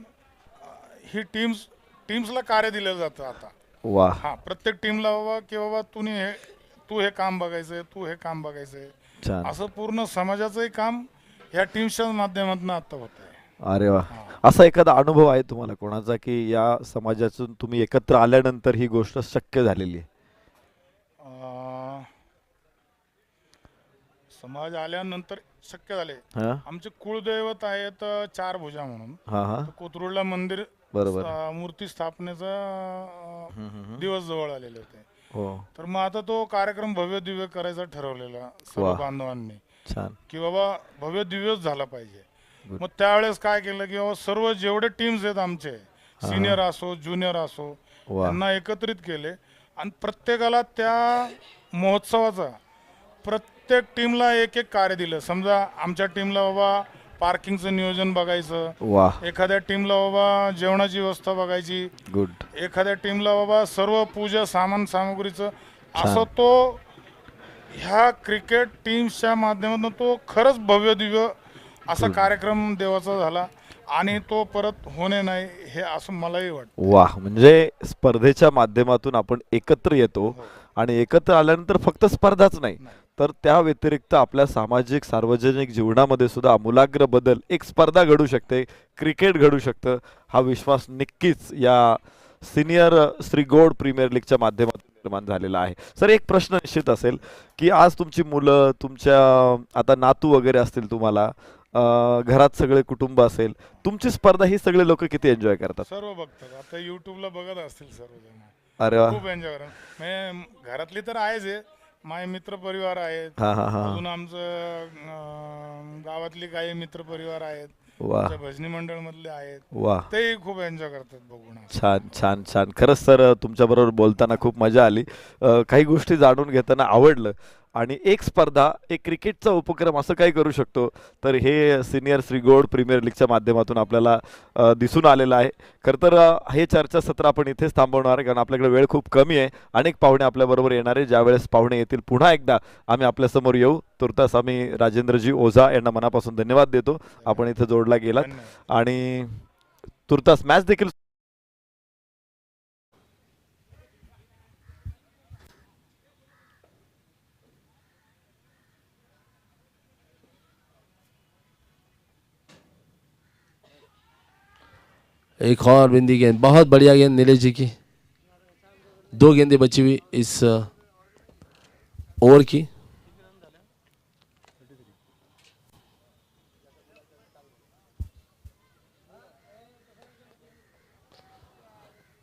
[SPEAKER 3] ही टीम्सला कार्य दिलं जातं आता.
[SPEAKER 1] वा.
[SPEAKER 3] हा, प्रत्येक टीमला बाबा की बाबा तू हे काम बघायचंय, तू हे काम बघायचंय,
[SPEAKER 1] छान.
[SPEAKER 3] असं पूर्ण समाजाचंही काम ह्या टीम्सच्या माध्यमातून आता होत आहे.
[SPEAKER 1] अरे वा. असा एखादा अनुभव आहे तुम्हाला कोणाचा की या समाजातून तुम्ही एकत्र आल्यानंतर ही गोष्ट शक्य झालेली आहे?
[SPEAKER 3] समाज आल्यानंतर शक्य झाले.
[SPEAKER 1] हा
[SPEAKER 3] आमचे कुळदैवत आहेत 4 भुजा म्हणून.
[SPEAKER 1] हा.
[SPEAKER 3] कोथरूडला मंदिर
[SPEAKER 1] बरोबर.
[SPEAKER 3] मूर्ती स्थापनेचा दिवस जवळ आलेले होते.
[SPEAKER 1] हो.
[SPEAKER 3] तर मग आता तो कार्यक्रम भव्य दिव्य करायचा ठरवलेला सर्व
[SPEAKER 1] वा.
[SPEAKER 3] बांधवांनी
[SPEAKER 1] छान.
[SPEAKER 3] की बाबा भव्य दिव्यच झाला पाहिजे. मग त्यावेळेस काय केलं की बाबा सर्व जेवढे टीम्स आहेत आमचे, सिनियर असो ज्युनियर असो,
[SPEAKER 1] वा.
[SPEAKER 3] त्यांना एकत्रित केले आणि प्रत्येकाला त्या महोत्सवाचा प्रत्येक टीमला एक कार्य दिलं. समजा आमच्या टीमला बाबा पार्किंगचं नियोजन बघायचं,
[SPEAKER 1] वा.
[SPEAKER 3] एखाद्या टीमला बाबा जेवणाची व्यवस्था बघायची,
[SPEAKER 1] गुड.
[SPEAKER 3] एखाद्या टीमला बाबा सर्व पूजा सामग्रीचं, असं तो ह्या क्रिकेट टीम्सच्या माध्यमातून तो खरंच भव्य दिव्य असा कार्यक्रम देवाचा झाला आणि तो परत होणे नाही हे असं मलाही वाटतं.
[SPEAKER 1] वा. म्हणजे स्पर्धेच्या माध्यमातून आपण एकत्र येतो आणि एकत्र आल्यानंतर फक्त स्पर्धाच नाही तर त्या व्यतिरिक्त आपल्या सामाजिक सार्वजनिक जीवनामध्ये सुद्धा आमूलाग्र बदल, एक स्पर्धा घडू शकते, क्रिकेट घडू शकतं, हा विश्वास नक्कीच या सिनियर श्री गौड प्रीमियर लीगच्या माध्यमातून निर्माण झालेला आहे. सर, एक प्रश्न निश्चित असेल की आज तुमची मुलं, तुमच्या आता नातू वगैरे असतील, तुम्हाला घरात सगळे कुटुंब असेल, तुमची स्पर्धा ही सगळे लोक किती एन्जॉय करतात?
[SPEAKER 3] सर्व बघतात. आता युट्यूबला बघत असतील सर्वजण.
[SPEAKER 1] अरे वा.
[SPEAKER 3] खूप एन्जॉय करतात. म्हणजे घरातली तर आहेच आहे, माझे मित्र परिवार आहेत,
[SPEAKER 1] हा.
[SPEAKER 3] अजून आमचं गावातली काही मित्र परिवार आहेत,
[SPEAKER 1] वा.
[SPEAKER 3] भजनी मंडळ मधले आहेत,
[SPEAKER 1] वा.
[SPEAKER 3] तेही खूप एन्जॉय करतात बघून.
[SPEAKER 1] छान छान छान. खरंच सर, तुमच्याबरोबर बोलताना खूप मजा आली. काही गोष्टी जाणून घेताना आवडलं. आणि एक स्पर्धा, एक क्रिकेटचा उपक्रम असं काय करू शकतो तर हे सिनियर श्री गौड प्रीमियर लीगच्या माध्यमातून आपल्याला दिसून आलेलं आहे. खरं तर हे चर्चासत्र आपण इथेच थांबवणार आहे कारण आपल्याकडे वेळ खूप कमी आहे. अनेक पाहुणे आपल्याबरोबर येणार आहे. ज्यावेळेस पाहुणे येतील पुन्हा एकदा आम्ही आपल्यासमोर येऊ. तुर्तास आम्ही राजेंद्रजी ओझा यांना मनापासून धन्यवाद देतो. आपण इथे जोडला गेलात आणि तुर्तास मॅच देखील
[SPEAKER 2] एक और बिंदी गेंद, बहुत बढ़िया गेंद नीलेश जी की. 2 गेंदें बची हुई इस ओवर की.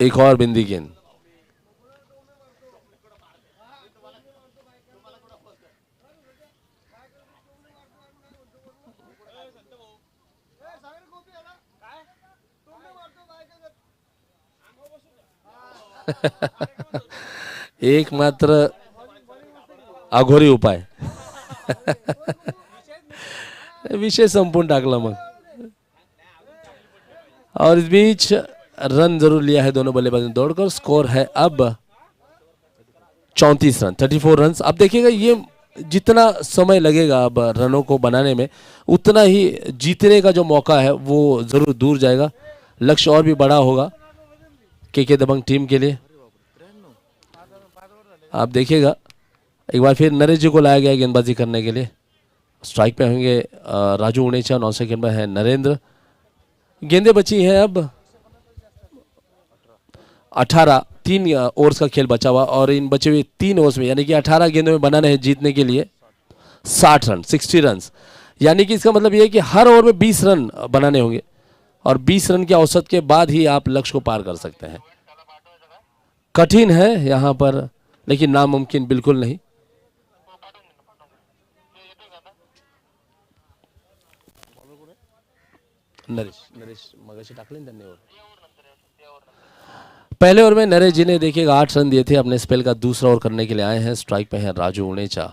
[SPEAKER 2] एक और बिंदी गेंद। एकमात्र अघोरी उपाय विषय संपूर्ण टाकला मग। और इस बीच रन जरूर लिया है दोनों बल्लेबाजों ने दौड़कर। स्कोर है अब 34 रन, 34 रन। अब देखिएगा ये जितना समय लगेगा अब रनों को बनाने में, उतना ही जीतने का जो मौका है वो जरूर दूर जाएगा। लक्ष्य और भी बड़ा होगा के दबंग टीम के लिए। आप देखिएगा एक बार फिर नरेश जी को लाया गया गेंदबाजी करने के लिए। स्ट्राइक पे होंगे राजू उनेचा, 9 सेकंड में है नरेंद्र। गेंदें बची हैं अब 18, 3 ओवर्स का खेल बचा हुआ और इन बचे हुए 3 ओवर्स में यानी कि 18 गेंदों में बनाने हैं जीतने के लिए 60 रन, 60 रन। यानी कि इसका मतलब ये है कि हर ओवर में 20 रन बनाने होंगे और 20 रन के औसत के बाद ही आप लक्ष्य को पार कर सकते हैं। कठिन है यहाँ पर, लेकिन नामुमकिन बिल्कुल नहीं। नरेश मगाशी टाकले ना त्यांनी। पहले ओवर में नरेश जी ने देखिएगा 8 रन दिए थे। अपने स्पेल का दूसरा ओवर करने के लिए आए हैं। स्ट्राइक पे है राजू उनेचा।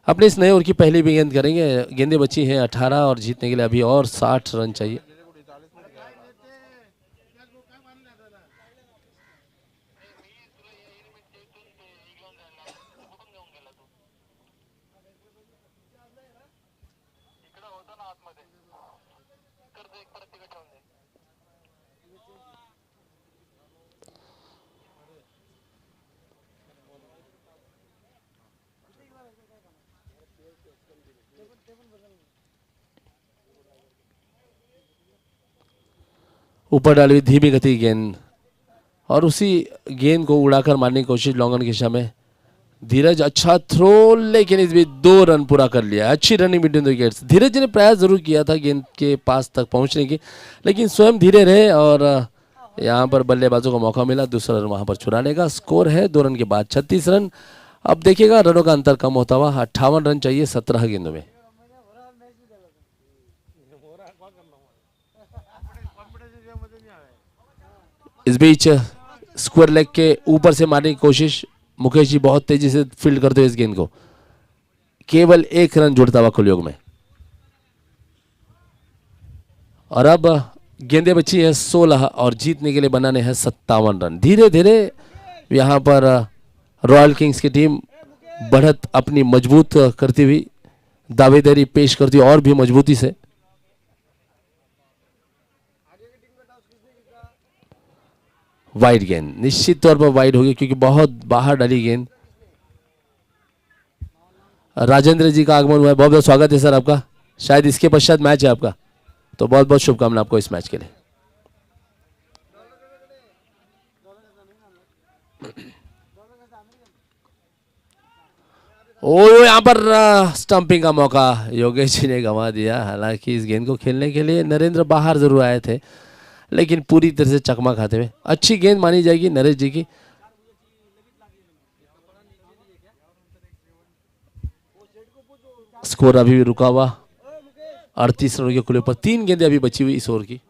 [SPEAKER 2] अपने इस नए ओवर की पहली भी गेंद करेंगे। गेंदें बची हैं 18 और जीतने के लिए अभी और 60 रन चाहिए। ऊपर डाली हुई धीमी गति गेंद और उसी गेंद को उड़ाकर मारने की कोशिश लॉन्ग ऑन की दिशा में। धीरज अच्छा थ्रो, लेकिन इस बीच 2 रन पूरा कर लिया। अच्छी रनिंग बिटवीन द विकेट्स। धीरज जी ने प्रयास जरूर किया था गेंद के पास तक पहुंचने की, लेकिन स्वयं धीरे रहे और यहाँ पर बल्लेबाजों को मौका मिला दूसरा रन वहां पर चुराने का। स्कोर है 2 रन के बाद 36 रन। अब देखिएगा रनों का अंतर कम होता हुआ। 58 रन चाहिए 17 गेंदों में। इस बीच स्क्वायर लेग के ऊपर से मारने की कोशिश। मुकेश जी बहुत तेजी से फील्ड करते हुए इस गेंद को। केवल 1 रन जुड़ता हुआ कुलयोग में। और अब गेंदें बची है 16 और जीतने के लिए बनाने हैं 57 रन। धीरे धीरे यहां पर रॉयल किंग्स की टीम बढ़त अपनी मजबूत करती हुई, दावेदारी पेश करती हुई और भी मजबूती से। वाइड गेंद, निश्चित तौर पर वाइड होगी क्योंकि बहुत बाहर डाली गेंद। राजेंद्र जी का आगमन हुआ है। बहुत बहुत स्वागत है सर आपका। शायद इसके पश्चात मैच है आपका, तो बहुत बहुत शुभकामना आपको इस मैच के लिए। ओ यहाँ पर स्टंपिंग का मौका योगेश जी ने गंवा दिया। हालांकि इस गेंद को खेलने के लिए नरेंद्र बाहर जरूर आए थे, लेकिन पूरी तरह से चकमा खाते हुए अच्छी गेंद मानी जाएगी नरेश जी की। स्कोर अभी भी रुका हुआ 38 रनों के खुले पर। 3 गेंदें अभी बची हुई इस ओवर की।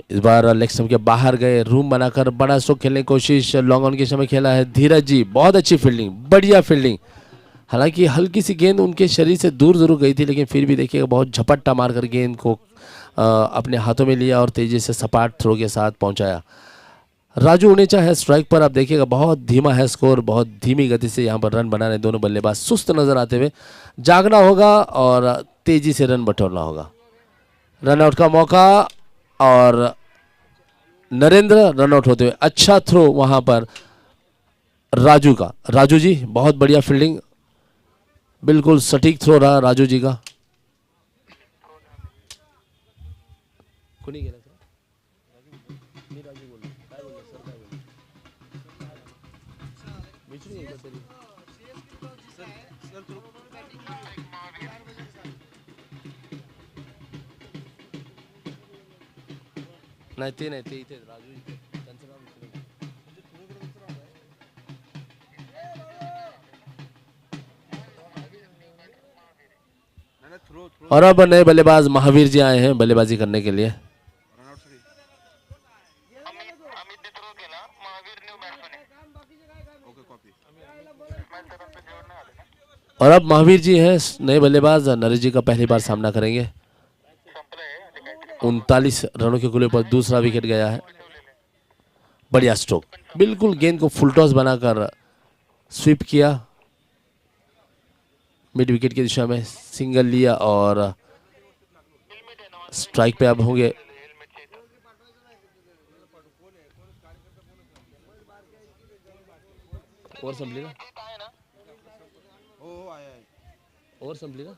[SPEAKER 2] इस बार लेग स्टंप के बाहर गए, रूम बनाकर बड़ा स्ट्रोक खेलने की कोशिश लॉन्ग ऑन के समय खेला है धीरज जी। बहुत अच्छी फील्डिंग, बढ़िया फील्डिंग। हालांकि हल्की सी गेंद उनके शरीर से दूर जरूर गई थी, लेकिन फिर भी देखिएगा बहुत झपट्टा मारकर गेंद को अपने हाथों में लिया और तेजी से सपाट थ्रो के साथ पहुंचाया। राजू उनेचा है स्ट्राइक पर। आप देखिएगा बहुत धीमा है स्कोर, बहुत धीमी गति से यहाँ पर रन बनाने दोनों बल्लेबाज सुस्त नजर आते हुए। जागना होगा और तेजी से रन बटोरना होगा। रन आउट का मौका और नरेंद्र रन आउट होते हुए। अच्छा थ्रो वहां पर राजू का। राजू जी बहुत बढ़िया फील्डिंग, बिल्कुल सटीक थ्रो रहा राजू जी का। नाही ते नाही ते इथे राजू इथे. त्यांचं नाव विसरलं. और अब नए बल्लेबाज महावीर जी आए हैं बल्लेबाजी करने के लिए. और अब महावीर जी हैं नए बल्लेबाज. नरेश जी का पहली बार सामना करेंगे. 39 रनों के कुल्ले पर दूसरा विकेट गया है. बढ़िया स्ट्रोक, बिल्कुल गेंद को फुल टॉस बनाकर स्वीप किया. मिड विकेट की दिशा में सिंगल लिया और स्ट्राइक पे अब होंगे. और संभली ना, और संभली ना.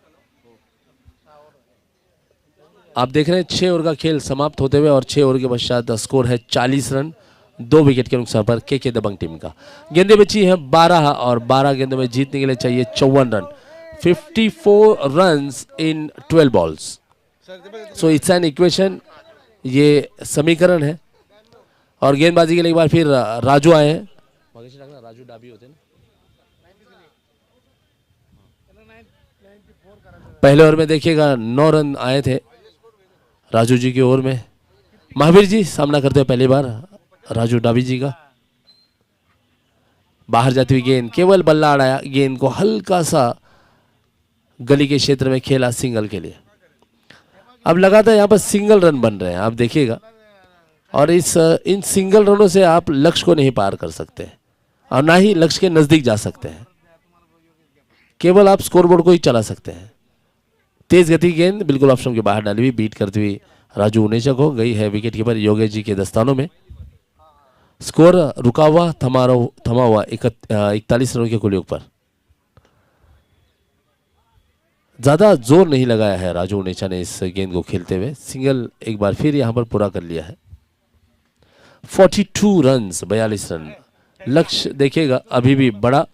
[SPEAKER 2] आप देख रहे हैं 6 ओवर का खेल समाप्त होते हुए और 6 ओवर के पश्चात स्कोर है 40 रन 2 विकेट के नुकसान पर के दबंग टीम का. गेंदें बची हैं 12 और 12 गेंदों में जीतने के लिए चाहिए 54 run. 54 runs in 12 balls. So it's an equation. ये समीकरण है. और गेंदबाजी के लिए एक बार फिर राजू आए हैं. राजू डाबी होते हैं. पहले ओवर में देखिएगा 9 रन आए थे राजू जी की ओवर में. महावीर जी सामना करते हैं पहली बार राजू डाबी जी का. बाहर जाती हुई गेंद, केवल बल्ला अड़ाया. गेंद को हल्का सा गली के क्षेत्र में खेला सिंगल के लिए. अब लगातार यहाँ पर सिंगल रन बन रहे हैं, आप देखिएगा. और इन सिंगल रनों से आप लक्ष्य को नहीं पार कर सकते और ना ही लक्ष्य के नजदीक जा सकते हैं. केवल आप स्कोरबोर्ड को ही चला सकते हैं. तेज गति गेंद बिल्कुल ऑप्शन के बाहर डाली हुई, बीट करती हुई राजू उनेचक हो गई है विकेट कीपर योगेश जी के दस्तानों में. स्कोर रुका हुआ थमा हुआ 41 रनों के कुल पर. ज्यादा जोर नहीं लगाया है राजू उनेचा ने इस गेंद को खेलते हुए. सिंगल एक बार फिर यहां पर पूरा कर लिया है. 42 रन 42 रन. लक्ष्य देखिएगा अभी भी बड़ा,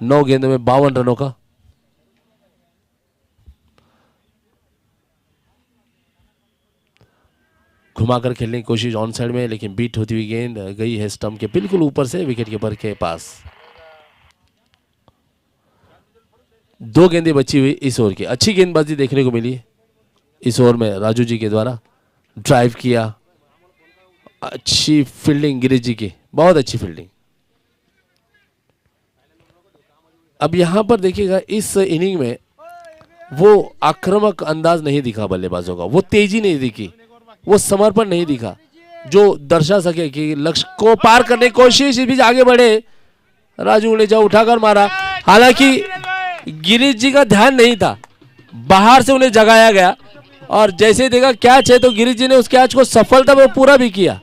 [SPEAKER 2] 9 गेंदों में 52 रनों का. घुमाकर खेलने की कोशिश ऑन साइड में, लेकिन बीट होती हुई गेंद गई है स्टंप के बिल्कुल ऊपर से विकेट कीपर के पास. 2 गेंदें बची हुई इस ओवर की. अच्छी गेंदबाजी देखने को मिली इस ओवर में राजू जी के द्वारा. ड्राइव किया, अच्छी फील्डिंग गिरीश जी की, बहुत अच्छी फील्डिंग. अब यहां पर देखिएगा इस इनिंग में वो आक्रामक अंदाज नहीं दिखा बल्लेबाजों का, वो तेजी नहीं दिखी, वो समर्पण नहीं दिखा जो दर्शा सके कि लक्ष्य को पार करने की कोशिश. इस बीच आगे बढ़े राजू ने जा उठाकर मारा. हालांकि गिरीश जी का ध्यान नहीं था, बाहर से उन्हें जगाया गया और जैसे देखा कैच है तो गिरीश जी ने उस कैच को सफलता में पूरा भी किया.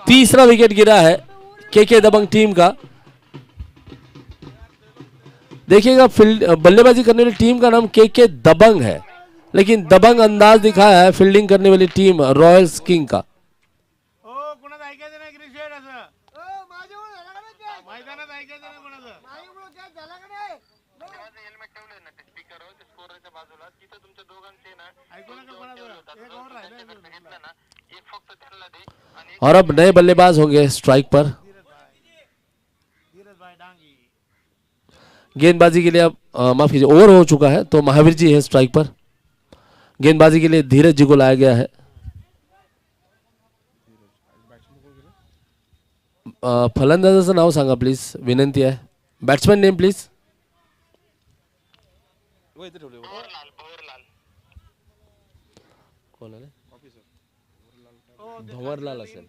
[SPEAKER 2] तीसरा विकेट गिरा है के दबंग टीम का. देखिएगा बल्लेबाजी करने वाली टीम का नाम के दबंग है, लेकिन दबंग अंदाज दिखाया है फील्डिंग करने वाली टीम रॉयल्स किंग का. और अब नए बल्लेबाज होंगे स्ट्राइक पर. गेंदबाजी के लिए अब माफ कीजिए ओवर हो चुका है तो महावीर जी है स्ट्राइक पर. गेंदबाजी के लिए धीरज जी को लाया गया है. फलंदाजाचं नाव सांगा प्लीज, विनंती आहे. Batsman name please. कोण आहे? भंवरलाल असेल.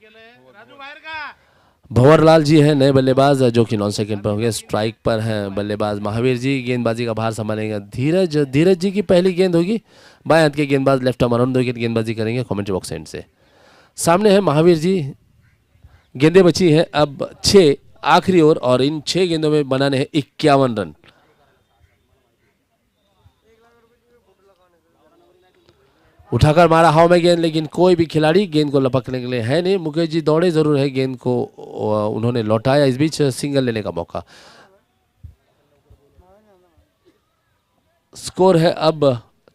[SPEAKER 2] भंवरलाल जी हैं नए बल्लेबाज जो कि नॉन सेकंड पर होंगे. स्ट्राइक पर हैं बल्लेबाज महावीर जी. गेंदबाजी का भार संभालेंगे धीरज जी की पहली गेंद होगी. बाएं हाथ के गेंदबाज लेफ्ट आर्म अराउंड 2 विकेट गेंदबाजी करेंगे कमेंट्री बॉक्स एंड से. सामने है महावीर जी. गेंदें बची हैं अब 6 आखिरी ओवर और इन 6 गेंदों में बनाने हैं 51 रन. उठाकर मारा हवा में गेंद, लेकिन कोई भी खिलाड़ी गेंद को लपकने के लिए है नहीं. मुकेश जी दौड़े जरूर है, गेंद को उन्होंने लौटाया. इस बीच सिंगल लेने का मौका. स्कोर है अब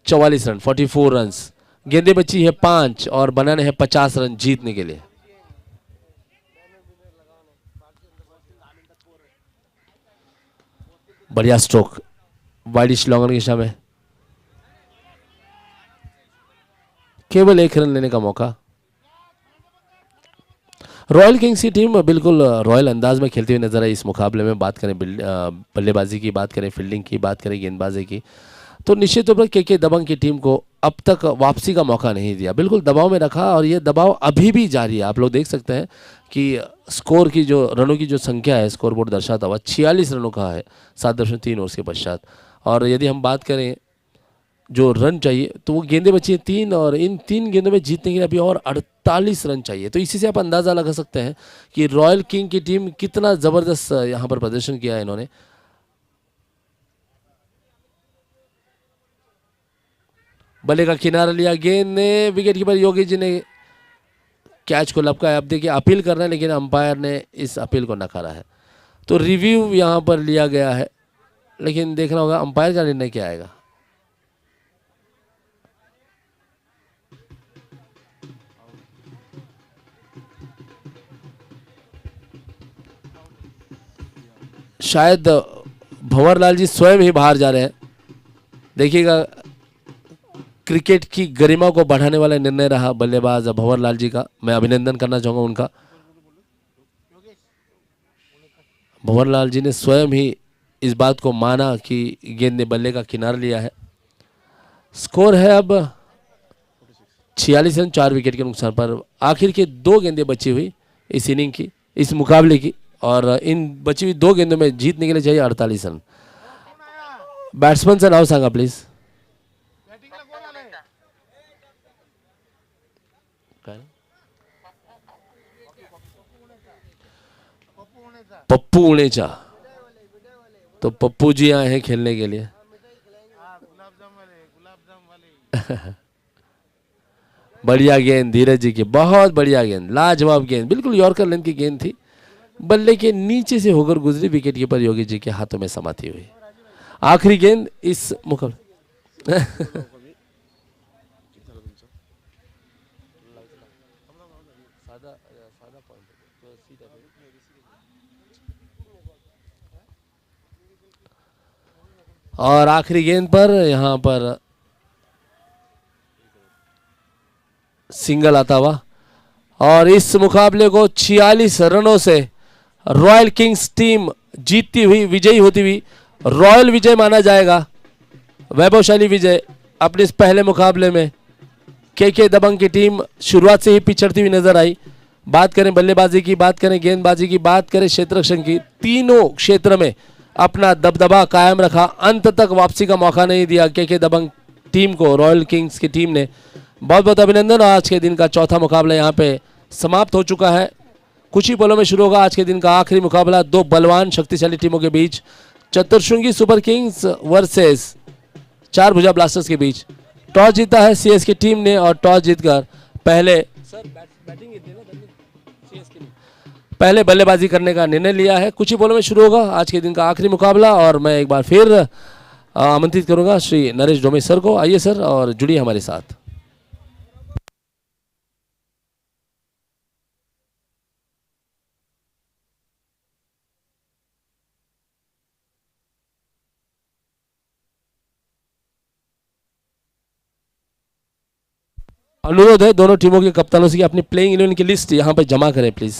[SPEAKER 2] 44 रन 44 रन. गेंदे बची है 5 और बनाने हैं 50 रन जीतने के लिए। बढ़िया स्ट्रोक, वाइडिश लॉन्ग ऑन की दिशा में, केवल 1 रन लेने का मौका। रॉयल किंग्स की टीम बिल्कुल रॉयल अंदाज में खेलती हुई नजर आई इस मुकाबले में। बात करें बल्लेबाजी की, बात करें फील्डिंग की, बात करें गेंदबाजी की, तो निश्चित तौर पर के दबंग की टीम को अब तक वापसी का मौका नहीं दिया, बिल्कुल दबाव में रखा और ये दबाव अभी भी जारी है। आप लोग देख सकते हैं कि स्कोर की जो रनों की जो संख्या है, स्कोर बोर्ड दर्शाता हुआ 46 रनों का है 7.3 ओवर्स के पश्चात। और यदि हम बात करें जो रन चाहिए तो वो गेंदें बची हैं 3 और इन 3 गेंदों में जीतने के लिए अभी और 48 रन चाहिए। तो इसी से आप अंदाज़ा लगा सकते हैं कि रॉयल किंग की टीम कितना ज़बरदस्त यहाँ पर प्रदर्शन किया है इन्होंने। बल्ले का किनारा लिया, गेंद ने विकेट कीपर योगी जी ने कैच को लपकाया। अब देखिए अपील कर रहे हैं लेकिन अंपायर ने इस अपील को नकारा है। तो रिव्यू यहाँ पर लिया गया है लेकिन देखना होगा अंपायर का निर्णय क्या आएगा। शायद भंवरलाल जी स्वयं ही बाहर जा रहे हैं। देखिएगा क्रिकेट की गरिमा को बढ़ाने वाला निर्णय रहा बल्लेबाज भंवरलाल जी का, मैं अभिनंदन करना चाहूँगा उनका। भंवरलाल जी ने स्वयं ही इस बात को माना कि गेंद ने बल्ले का किनारा लिया है। स्कोर है अब 46 रन 4 विकेट के नुकसान पर। आखिर के 2 गेंदें बची हुई इस इनिंग की, इस मुकाबले की, और इन बची हुई 2 गेंदों में जीतने के लिए चाहिए 48 रन। बॅट्समनचं नाव सांगा प्लीज। पप्पू उणेचा। तो पप्पू जी आए हैं खेलने के लिए। बढ़िया गेंद धीरज जी की, बहुत बढ़िया गेंद, लाजवाब गेंद, बिल्कुल यॉर्कर लेंथ की गेंद थी, बल्ले के नीचे से होकर गुजरी, विकेट कीपर योगी जी के हाथों में समाती हुई। आखिरी गेंद इस मुकाबले और आखिरी गेंद पर यहां पर सिंगल आता हुआ और इस मुकाबले को 46 रनों से रॉयल किंग्स टीम जीतती हुई, विजयी होती हुई, रॉयल विजय माना जाएगा, वैभवशाली विजय अपने इस पहले मुकाबले में। के दबंग की टीम शुरुआत से ही पिछड़ती हुई नजर आई। बात करें बल्लेबाजी की, बात करें गेंदबाजी की, बात करें क्षेत्ररक्षण की, तीनों क्षेत्र में अपना दबदबा कायम रखा, अंत तक वापसी का मौका नहीं दिया के दबंग टीम को, रॉयल किंग्स की टीम ने। बहुत बहुत अभिनंदन। आज के दिन का चौथा मुकाबला यहाँ पे समाप्त हो चुका है। कुछ ही पलों में शुरू होगा आज के दिन का आखिरी मुकाबला 2 बलवान शक्तिशाली टीमों के बीच, चतुर्शृंगी super Kings versus 4 Bhuja blasters के बीच। टॉस जीता है सीएसके टीम ने और टॉस जीतकर पहले बल्लेबाजी करने का निर्णय लिया है। कुछ ही पलों में शुरू होगा आज के दिन का आखिरी मुकाबला और मैं एक बार फिर आमंत्रित करूंगा श्री नरेश डोमे सर को। आइए सर और जुड़िए हमारे साथ। अनुरोध है दोनों टीमों के कप्तानों से कि अपनी प्लेइंग 11 की लिस्ट यहाँ पर जमा करें प्लीज।